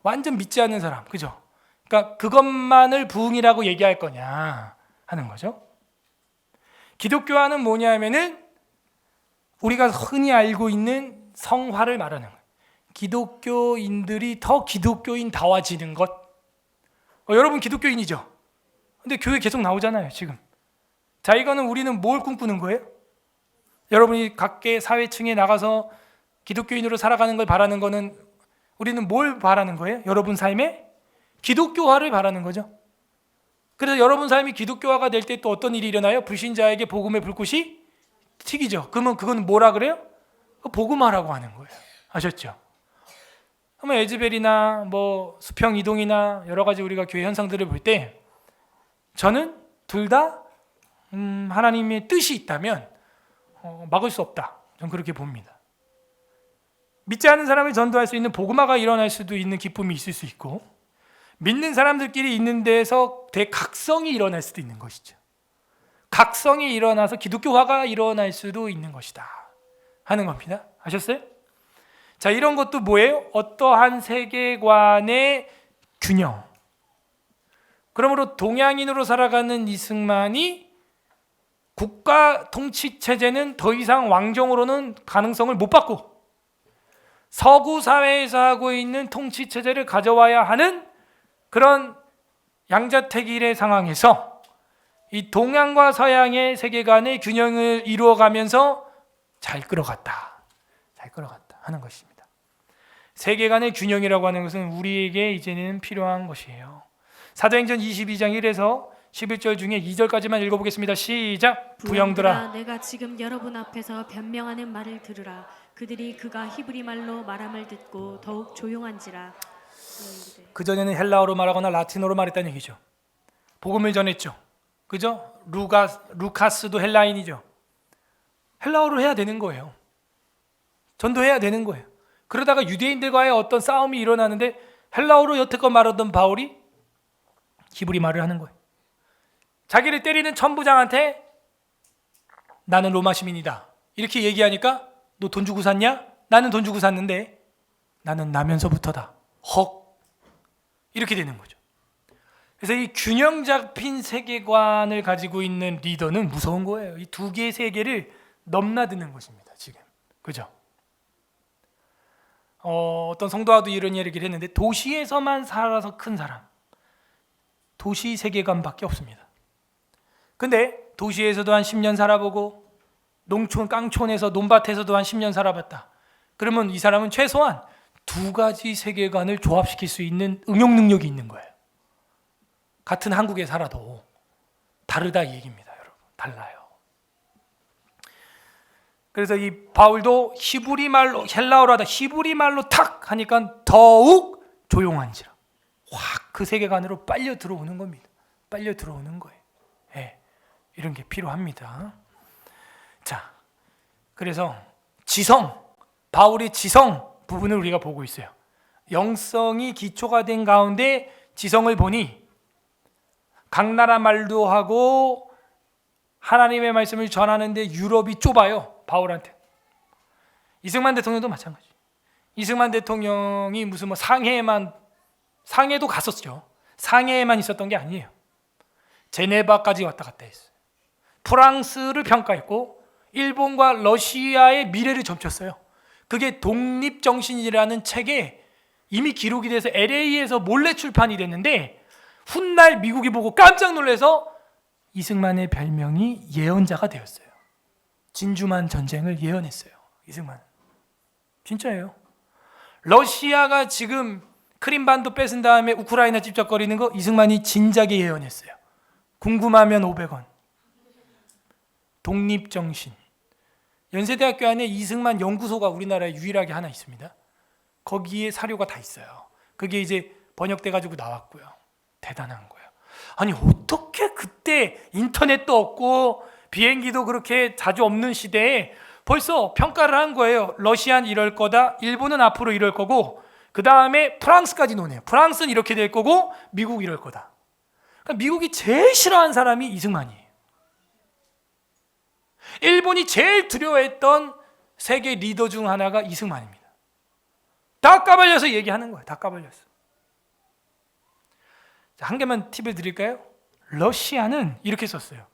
완전 믿지 않는 사람, 그죠? 그러니까 그것만을 부흥이라고 얘기할 거냐 하는 거죠. 기독교화는 뭐냐면은 우리가 흔히 알고 있는 성화를 말하는 거예요. 기독교인들이 더 기독교인다워지는 것. 여러분 기독교인이죠? 근데 교회 계속 나오잖아요, 지금. 자, 이거는 우리는 뭘 꿈꾸는 거예요? 여러분이 각계 사회층에 나가서 기독교인으로 살아가는 걸 바라는 거는 우리는 뭘 바라는 거예요? 여러분 삶에 기독교화를 바라는 거죠. 그래서 여러분 삶이 기독교화가 될 때 또 어떤 일이 일어나요? 불신자에게 복음의 불꽃이 튀기죠. 그러면 그건 뭐라 그래요? 복음화라고 하는 거예요. 아셨죠? 그러면 에즈벨이나 뭐 수평 이동이나 여러 가지 우리가 교회 현상들을 볼 때 저는 둘 다 하나님의 뜻이 있다면 막을 수 없다. 저는 그렇게 봅니다. 믿지 않는 사람을 전도할 수 있는 복음화가 일어날 수도 있는 기쁨이 있을 수 있고 믿는 사람들끼리 있는 데에서 대각성이 일어날 수도 있는 것이죠. 각성이 일어나서 기독교화가 일어날 수도 있는 것이다 하는 겁니다. 아셨어요? 자, 이런 것도 뭐예요? 어떠한 세계관의 균형. 그러므로 동양인으로 살아가는 이승만이 국가 통치 체제는 더 이상 왕정으로는 가능성을 못 받고 서구 사회에서 하고 있는 통치 체제를 가져와야 하는 그런 양자택일의 상황에서 이 동양과 서양의 세계관의 균형을 이루어가면서 잘 끌어갔다 하는 것입니다. 세계관의 균형이라고 하는 것은 우리에게 이제는 필요한 것이에요. 사도행전 22장 1에서 11절 중에 2절까지만 읽어보겠습니다. 시작. 부형들아, 내가 지금 여러분 앞에서 변명하는 말을 들으라. 그들이 그가 히브리 말로 말함을 듣고 더욱 조용한지라. 그전에는 헬라어로 말하거나 라틴어로 말했다는 얘기죠. 복음을 전했죠. 그죠? 루카스도 헬라인이죠. 헬라어로 해야 되는 거예요. 전도해야 되는 거예요. 그러다가 유대인들과의 어떤 싸움이 일어나는데 헬라어로 여태껏 말하던 바울이 히브리 말을 하는 거예요. 자기를 때리는 천부장한테 나는 로마 시민이다 이렇게 얘기하니까 너 돈 주고 샀냐? 나는 돈 주고 샀는데 나는 나면서부터다. 헉, 이렇게 되는 거죠. 그래서 이 균형 잡힌 세계관을 가지고 있는 리더는 무서운 거예요. 이 두 개의 세계를 넘나드는 것입니다. 지금 그죠? 어떤 성도와도 이런 얘기를 했는데 도시에서만 살아서 큰 사람, 도시 세계관밖에 없습니다. 근데 도시에서도 한 10년 살아보고 농촌 깡촌에서 논밭에서도 한 10년 살아봤다. 그러면 이 사람은 최소한 두 가지 세계관을 조합시킬 수 있는 응용 능력이 있는 거예요. 같은 한국에 살아도 다르다 이 얘기입니다, 여러분. 달라요. 그래서 이 바울도 히브리 말로, 헬라어로 하다 히브리 말로 탁 하니까 더욱 조용한지라. 확 그 세계관으로 빨려 들어오는 겁니다. 빨려 들어오는 거예요. 예, 이런 게 필요합니다. 자, 그래서 지성, 바울의 지성 부분을 우리가 보고 있어요. 영성이 기초가 된 가운데 지성을 보니 각 나라 말도 하고 하나님의 말씀을 전하는데 유럽이 좁아요. 바울한테. 이승만 대통령도 마찬가지. 이승만 대통령이 무슨 뭐 상해도 갔었죠. 상해에만 있었던 게 아니에요. 제네바까지 왔다 갔다 했어요. 프랑스를 평가했고 일본과 러시아의 미래를 점쳤어요. 그게 독립정신이라는 책에 이미 기록이 돼서 LA에서 몰래 출판이 됐는데 훗날 미국이 보고 깜짝 놀라서 이승만의 별명이 예언자가 되었어요. 진주만 전쟁을 예언했어요. 이승만. 진짜예요. 러시아가 지금 크림반도 뺏은 다음에 우크라이나 찝적거리는 거 이승만이 진작에 예언했어요. 궁금하면 500원. 독립정신. 연세대학교 안에 이승만 연구소가 우리나라에 유일하게 하나 있습니다. 거기에 사료가 다 있어요. 그게 이제 번역돼 가지고 나왔고요. 대단한 거예요. 아니 어떻게 그때 인터넷도 없고 비행기도 그렇게 자주 없는 시대에 벌써 평가를 한 거예요. 러시아는 이럴 거다. 일본은 앞으로 이럴 거고 그 다음에 프랑스까지 노네요. 프랑스는 이렇게 될 거고 미국 이럴 거다. 그러니까 미국이 제일 싫어하는 사람이 이승만이에요. 일본이 제일 두려워했던 세계 리더 중 하나가 이승만입니다. 다 까발려서 얘기하는 거예요. 다 까발렸어. 한 개만 팁을 드릴까요? 러시아는 이렇게 썼어요.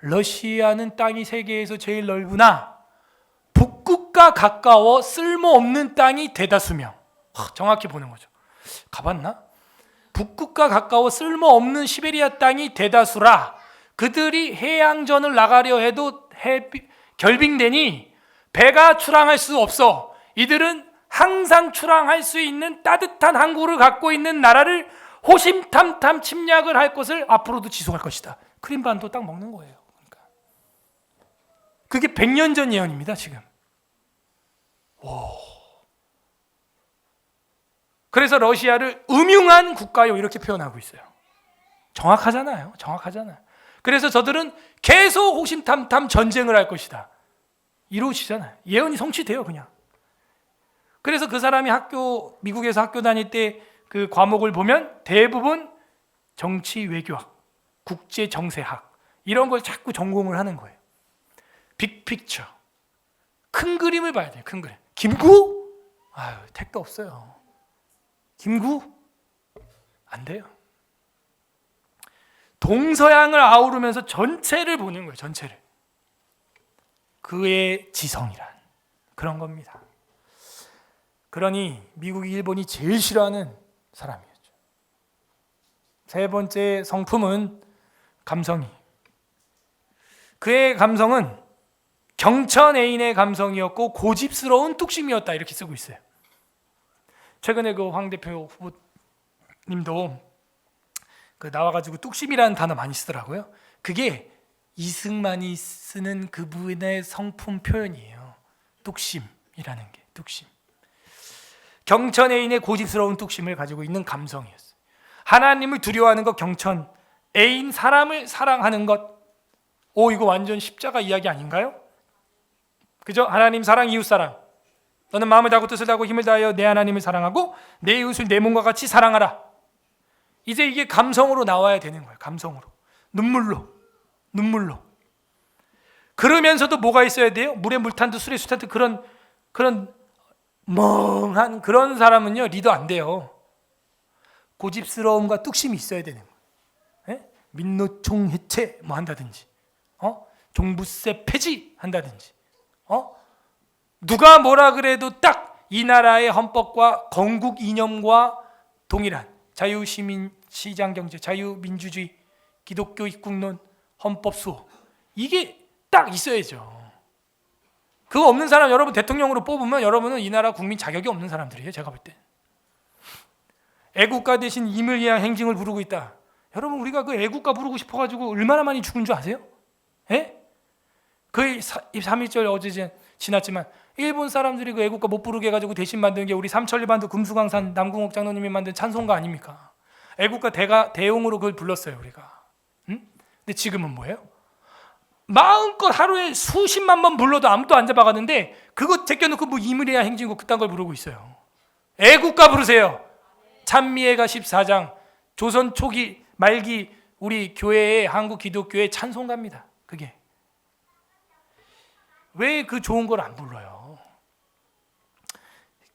러시아는 땅이 세계에서 제일 넓으나 북극과 가까워 쓸모없는 땅이 대다수며. 정확히 보는 거죠. 가봤나? 북극과 가까워 쓸모없는 시베리아 땅이 대다수라 그들이 해양전을 나가려 해도 결빙되니 배가 출항할 수 없어. 이들은 항상 출항할 수 있는 따뜻한 항구를 갖고 있는 나라를 호심탐탐 침략을 할 것을 앞으로도 지속할 것이다. 크림반도 딱 먹는 거예요. 그러니까. 그게 100년 전 예언입니다. 지금. 오. 그래서 러시아를 음흉한 국가요 이렇게 표현하고 있어요. 정확하잖아요. 정확하잖아요. 그래서 저들은 계속 호심탐탐 전쟁을 할 것이다. 이루어지잖아요. 예언이 성취돼요 그냥. 그래서 그 사람이 미국에서 학교 다닐 때 그 과목을 보면 대부분 정치 외교학, 국제 정세학 이런 걸 자꾸 전공을 하는 거예요. 빅픽처. 큰 그림을 봐야 돼요. 큰 그림. 김구? 아유, 택도 없어요. 김구? 안 돼요. 동서양을 아우르면서 전체를 보는 거예요. 전체를. 그의 지성이란 그런 겁니다. 그러니 미국이 일본이 제일 싫어하는 사람이었죠. 세 번째 성품은 감성이. 그의 감성은 경천 애인의 감성이었고 고집스러운 뚝심이었다 이렇게 쓰고 있어요. 최근에 그 황 대표 후보님도 나와가지고 뚝심이라는 단어 많이 쓰더라고요. 그게 이승만이 쓰는 그분의 성품 표현이에요. 뚝심이라는 게 뚝심. 경천 애인의 고집스러운 뚝심을 가지고 있는 감성이었어요. 하나님을 두려워하는 것 경천, 애인 사람을 사랑하는 것. 이거 완전 십자가 이야기 아닌가요? 그죠? 하나님 사랑, 이웃 사랑. 너는 마음을 다하고 뜻을 다하고 힘을 다하여 내 하나님을 사랑하고 내 이웃을 내 몸과 같이 사랑하라. 이제 이게 감성으로 나와야 되는 거예요. 감성으로. 눈물로. 그러면서도 뭐가 있어야 돼요? 물에 물 탄 듯 술에 술 탄 듯 그런 멍한 그런 사람은요 리더 안 돼요. 고집스러움과 뚝심이 있어야 되는 거예요. 민노총 해체 뭐 한다든지, 종부세 폐지 한다든지, 누가 뭐라 그래도 딱 이 나라의 헌법과 건국 이념과 동일한 자유시민 시장경제, 자유민주주의, 기독교 입국론, 헌법 수호 이게 딱 있어야죠. 그거 없는 사람 여러분 대통령으로 뽑으면 여러분은 이 나라 국민 자격이 없는 사람들이에요. 제가 볼 때. 애국가 대신 임을 위한 행진을 부르고 있다. 여러분 우리가 그 애국가 부르고 싶어가지고 얼마나 많이 죽은 줄 아세요? 거의 3.1절 어제 지났지만 일본 사람들이 그 애국가 못 부르게 해가지고 대신 만든 게 우리 삼천리반도 금수강산 남궁옥 장로님이 만든 찬송가 아닙니까? 애국가 대용으로 그걸 불렀어요 우리가. 근데 지금은 뭐예요? 마음껏 하루에 수십만 번 불러도 아무도 안 잡아가는데 그거 제껴놓고 뭐 이물이야 행진곡 그딴 걸 부르고 있어요. 애국가 부르세요. 찬미애가 14장 조선 초기 말기 우리 교회의 한국 기독교의 찬송가입니다. 그게 왜 그 좋은 걸 안 불러요?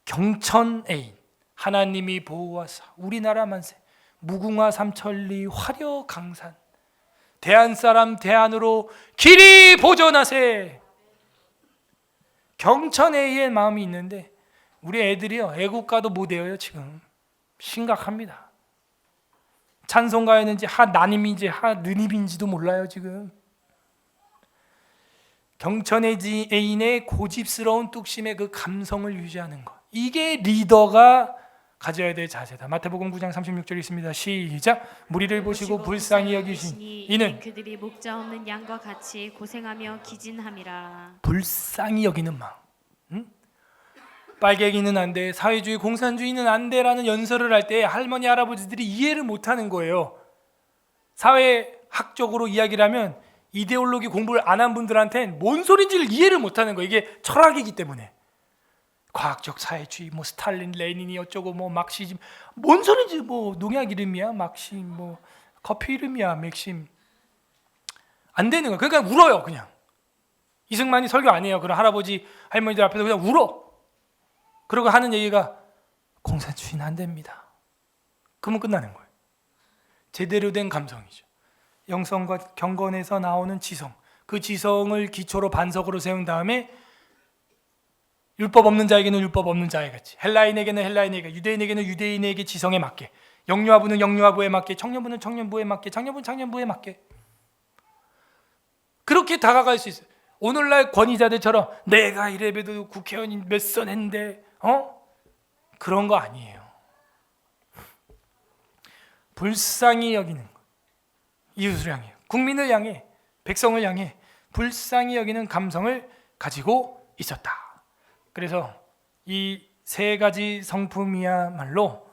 경천 애인 하나님이 보호하사 우리나라 만세 무궁화 삼천리 화려 강산 대한 사람 대안으로 길이 보존하세. 경천 애인의 마음이 있는데 우리 애들이요 애국가도 못 외워요. 지금 심각합니다. 찬송가였는지 하나님인지 하느님인지도 몰라요. 지금 경천의 애인의 고집스러운 뚝심의 그 감성을 유지하는 것, 이게 리더가 가져야 될 자세다. 마태복음 9장 36절 있습니다. 시작. 무리를 보시고 불쌍히 여기시니 이는 그들이 목자 없는 양과 같이 고생하며 기진함이라. 불쌍히 여기는 마음. 빨갱이는 안 돼, 사회주의 공산주의는 안 돼라는 연설을 할 때 할머니 할아버지들이 이해를 못하는 거예요. 사회학적으로 이야기를 하면 이데올로기 공부를 안 한 분들한테는 뭔 소린지를 이해를 못하는 거예요. 이게 철학이기 때문에. 과학적 사회주의, 뭐 스탈린, 레닌이 어쩌고, 뭐 막시즘, 뭔 소린지 뭐 농약 이름이야, 막심, 뭐 커피 이름이야, 맥심. 안 되는 거야. 그러니까 울어요, 그냥. 이승만이 설교 안 해요. 그런 할아버지, 할머니들 앞에서 그냥 울어. 그러고 하는 얘기가 공산주의는 안 됩니다. 그러면 끝나는 거예요. 제대로 된 감성이죠. 영성과 경건에서 나오는 지성, 그 지성을 기초로 반석으로 세운 다음에 율법 없는 자에게는 율법 없는 자에 같이, 헬라인에게는 헬라인에게, 유대인에게는 유대인에게 지성에 맞게, 영유아부는 영유아부에 맞게, 청년부는 청년부에 맞게, 장년부는 장년부에 맞게 그렇게 다가갈 수 있어요. 오늘날 권위자들처럼 내가 이래봬도 국회의원이 몇 선 했는데 그런 거 아니에요. 불쌍히 여기는 거. 이웃을 향해, 국민을 향해, 백성을 향해 불쌍히 여기는 감성을 가지고 있었다. 그래서 이 세 가지 성품이야말로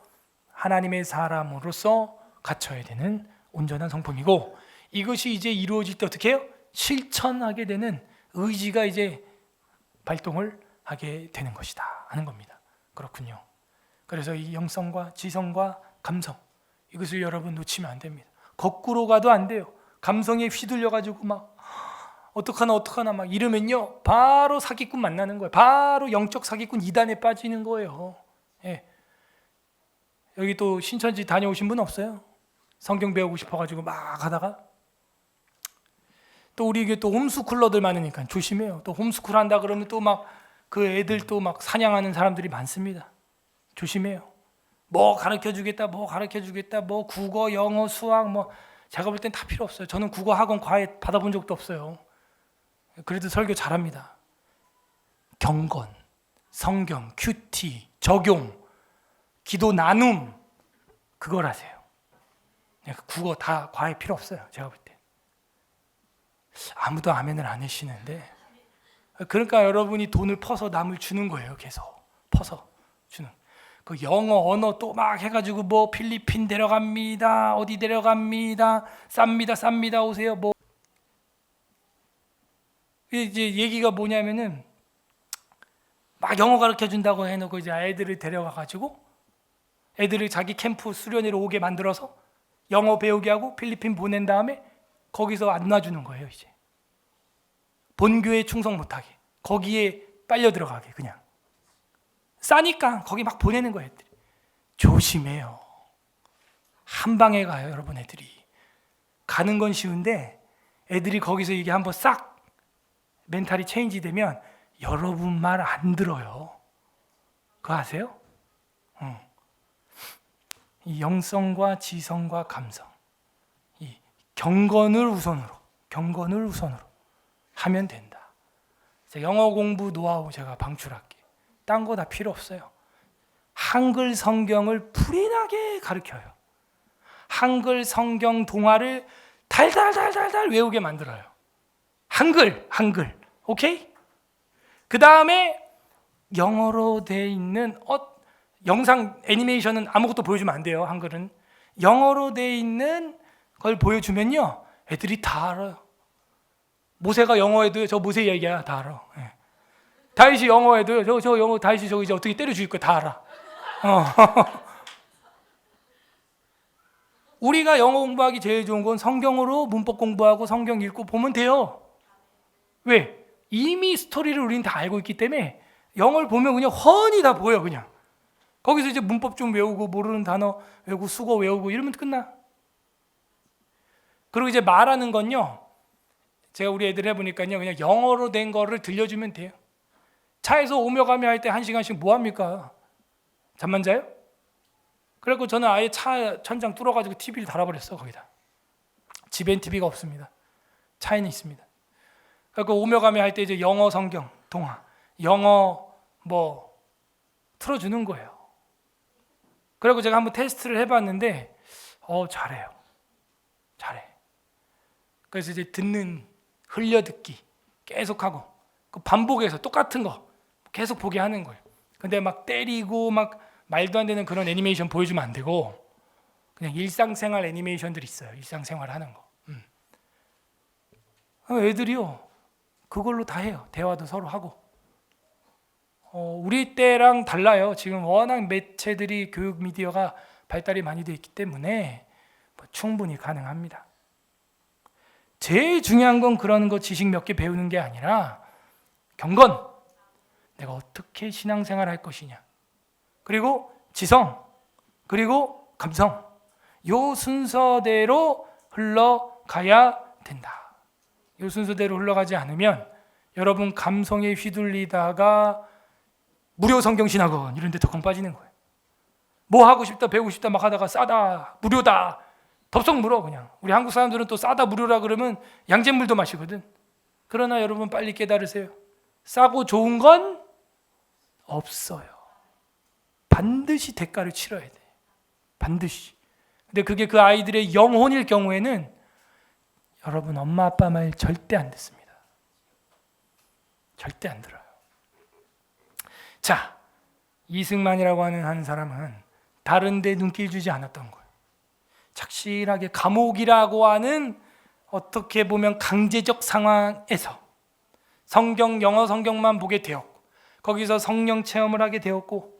하나님의 사람으로서 갖춰야 되는 온전한 성품이고, 이것이 이제 이루어질 때 어떻게 해요? 실천하게 되는 의지가 이제 발동을 하게 되는 것이다 하는 겁니다. 그렇군요. 그래서 이 영성과 지성과 감성, 이것을 여러분 놓치면 안 됩니다. 거꾸로 가도 안 돼요. 감성에 휘둘려 가지고 막 어떡하나 막 이러면요 바로 사기꾼 만나는 거예요. 바로 영적 사기꾼 2단에 빠지는 거예요. 예. 여기 또 신천지 다녀오신 분 없어요? 성경 배우고 싶어가지고 막 하다가 또 우리 이게 또 홈스쿨러들 많으니까 조심해요. 또 홈스쿨 한다 그러면 또 막 그 애들 또 막 사냥하는 사람들이 많습니다. 조심해요. 뭐 가르쳐 주겠다, 뭐 국어, 영어, 수학 뭐 제가 볼 땐 다 필요 없어요. 저는 국어 학원 과외 받아본 적도 없어요. 그래도 설교 잘합니다. 경건, 성경, 큐티, 적용, 기도 나눔, 그걸 하세요. 국어 다 과외 필요 없어요. 제가 볼 때. 아무도 아멘을 안 해주시는데, 그러니까 여러분이 돈을 퍼서 남을 주는 거예요. 계속 퍼서 주는. 그 영어 언어 또 막 해가지고 뭐 필리핀 데려갑니다, 어디 데려갑니다, 쌉니다 오세요. 뭐 이제 얘기가 뭐냐면은 막 영어 가르쳐 준다고 해놓고 이제 애들을 데려가가지고 애들을 자기 캠프 수련회로 오게 만들어서 영어 배우게 하고 필리핀 보낸 다음에 거기서 안 놔주는 거예요. 이제 본교에 충성 못하게, 거기에 빨려 들어가게, 그냥 싸니까 거기 막 보내는 거예요. 애들이. 조심해요. 한 방에 가요. 여러분, 애들이 가는 건 쉬운데 애들이 거기서 이게 한번 싹 멘탈이 체인지 되면 여러분 말 안 들어요. 그거 아세요? 이 영성과 지성과 감성, 이 경건을 우선으로 하면 된다. 영어 공부 노하우 제가 방출할게. 딴 거 다 필요 없어요. 한글 성경을 풀이나게 가르쳐요. 한글 성경 동화를 달달달달달 외우게 만들어요. 한글. 오케이? 그 다음에 영어로 돼 있는 영상 애니메이션은 아무것도 보여주면 안 돼요. 한글은 영어로 돼 있는 걸 보여주면요, 애들이 다 알아요. 모세가 영어에도요, 저 모세 얘기야, 다 알아. 예. 다윗이 영어에도요, 저 영어 다윗이 저거 이제 어떻게 때려 죽일 거 다 알아. 우리가 영어 공부하기 제일 좋은 건 성경으로 문법 공부하고 성경 읽고 보면 돼요. 왜? 이미 스토리를 우리는 다 알고 있기 때문에 영어를 보면 그냥 훤히 다 보여. 그냥 거기서 이제 문법 좀 외우고 모르는 단어 외우고 수거 외우고 이러면 끝나. 그리고 이제 말하는 건요, 제가 우리 애들 해보니까요, 그냥 영어로 된 거를 들려주면 돼요. 차에서 오며 가며 할 때 1시간씩 뭐 합니까? 잠만 자요? 그래갖고 저는 아예 차 천장 뚫어가지고 TV를 달아버렸어. 거기다. 집엔 TV가 없습니다. 차에는 있습니다. 그래갖고 오며 가며 할 때 이제 영어 성경 동화, 영어 뭐 틀어주는 거예요. 그리고 제가 한번 테스트를 해봤는데 잘해요. 잘해. 그래서 이제 듣는, 흘려듣기 계속하고 그 반복해서 똑같은 거 계속 보게 하는 거예요. 근데 막 때리고 막 말도 안 되는 그런 애니메이션 보여주면 안 되고 그냥 일상생활 애니메이션들이 있어요. 일상생활 하는 거. 애들이요 그걸로 다 해요. 대화도 서로 하고. 우리 때랑 달라요. 지금 워낙 매체들이, 교육 미디어가 발달이 많이 되어 있기 때문에 충분히 가능합니다. 제일 중요한 건 그런 거 지식 몇 개 배우는 게 아니라 경건, 내가 어떻게 신앙생활 할 것이냐, 그리고 지성, 그리고 감성, 요 순서대로 흘러가야 된다. 요 순서대로 흘러가지 않으면 여러분 감성에 휘둘리다가 무료 성경신학원 이런 데 덕광 빠지는 거예요. 뭐 하고 싶다, 배우고 싶다 막 하다가 싸다, 무료다, 덥석 물어. 그냥 우리 한국 사람들은 또 싸다 무료라 그러면 양잿물도 마시거든. 그러나 여러분 빨리 깨달으세요. 싸고 좋은 건 없어요. 반드시 대가를 치러야 돼. 반드시. 근데 그게 그 아이들의 영혼일 경우에는 여러분 엄마 아빠 말 절대 안 듣습니다. 절대 안 들어요. 자, 이승만이라고 하는 한 사람은 다른 데 눈길 주지 않았던 거예요. 착실하게 감옥이라고 하는 어떻게 보면 강제적 상황에서 영어 성경만 보게 되었고, 거기서 성령 체험을 하게 되었고,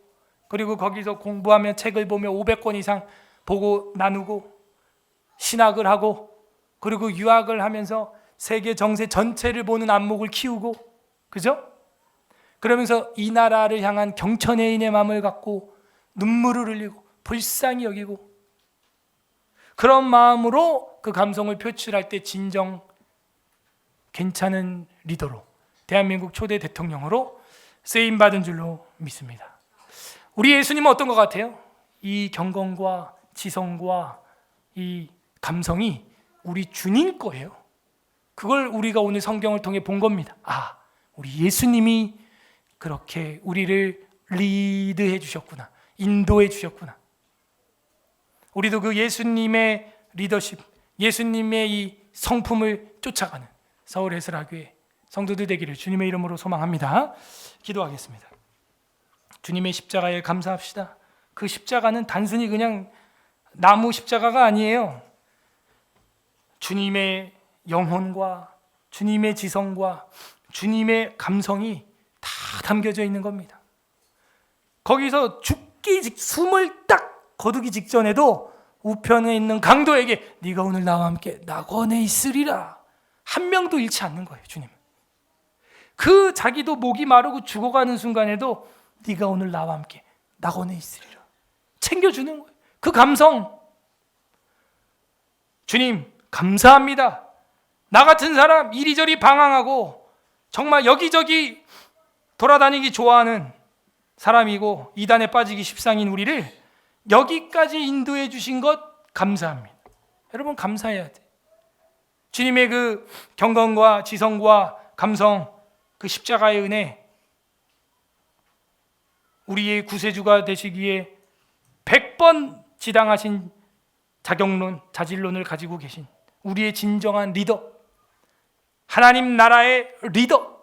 그리고 거기서 공부하며 책을 보며 500권 이상 보고 나누고 신학을 하고, 그리고 유학을 하면서 세계 정세 전체를 보는 안목을 키우고, 그죠? 그러면서 이 나라를 향한 경천애인의 마음을 갖고 눈물을 흘리고 불쌍히 여기고, 그런 마음으로 그 감성을 표출할 때 진정 괜찮은 리더로, 대한민국 초대 대통령으로 쓰임받은 줄로 믿습니다. 우리 예수님은 어떤 것 같아요? 이 경건과 지성과 이 감성이 우리 주님 거예요. 그걸 우리가 오늘 성경을 통해 본 겁니다. 아, 우리 예수님이 그렇게 우리를 리드해 주셨구나, 인도해 주셨구나. 우리도 그 예수님의 리더십, 예수님의 이 성품을 쫓아가는 서울 에스라교회 성도들 되기를 주님의 이름으로 소망합니다. 기도하겠습니다. 주님의 십자가에 감사합시다. 그 십자가는 단순히 그냥 나무 십자가가 아니에요. 주님의 영혼과 주님의 지성과 주님의 감성이 다 담겨져 있는 겁니다. 거기서 숨을 딱 거두기 직전에도 우편에 있는 강도에게 네가 오늘 나와 함께 낙원에 있으리라 한 명도 잃지 않는 거예요. 주님. 그 자기도 목이 마르고 죽어가는 순간에도 네가 오늘 나와 함께 낙원에 있으리라 챙겨주는 거예요. 그 감성. 주님 감사합니다. 나 같은 사람 이리저리 방황하고 정말 여기저기 돌아다니기 좋아하는 사람이고 이단에 빠지기 십상인 우리를 여기까지 인도해 주신 것 감사합니다. 여러분 감사해야 돼. 주님의 그 경건과 지성과 감성, 그 십자가의 은혜, 우리의 구세주가 되시기에 100번 지당하신 자격론, 자질론을 가지고 계신 우리의 진정한 리더, 하나님 나라의 리더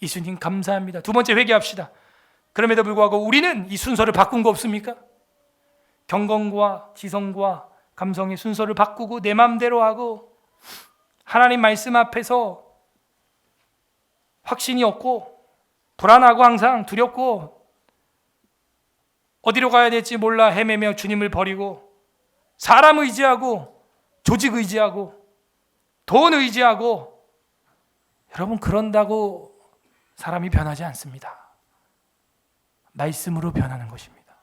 예수님 감사합니다. 두 번째 회개합시다. 그럼에도 불구하고 우리는 이 순서를 바꾼 거 없습니까? 경건과 지성과 감성의 순서를 바꾸고 내 마음대로 하고 하나님 말씀 앞에서 확신이 없고 불안하고 항상 두렵고 어디로 가야 될지 몰라 헤매며 주님을 버리고 사람 의지하고 조직 의지하고 돈 의지하고 여러분 그런다고 사람이 변하지 않습니다. 말씀으로 변하는 것입니다.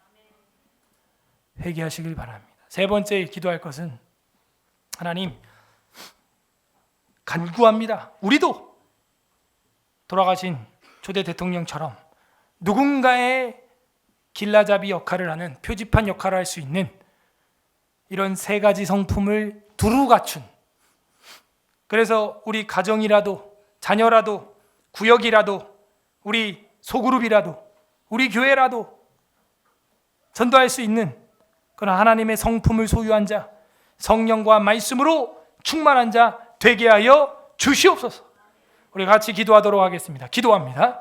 회개하시길 바랍니다. 세 번째 기도할 것은 하나님 간구합니다. 우리도 돌아가신 초대 대통령처럼 누군가의 길라잡이 역할을 하는 표지판 역할을 할 수 있는 이런 세 가지 성품을 두루 갖춘, 그래서 우리 가정이라도 자녀라도 구역이라도 우리 소그룹이라도 우리 교회라도 전도할 수 있는 그런 하나님의 성품을 소유한 자, 성령과 말씀으로 충만한 자 되게 하여 주시옵소서. 우리 같이 기도하도록 하겠습니다. 기도합니다.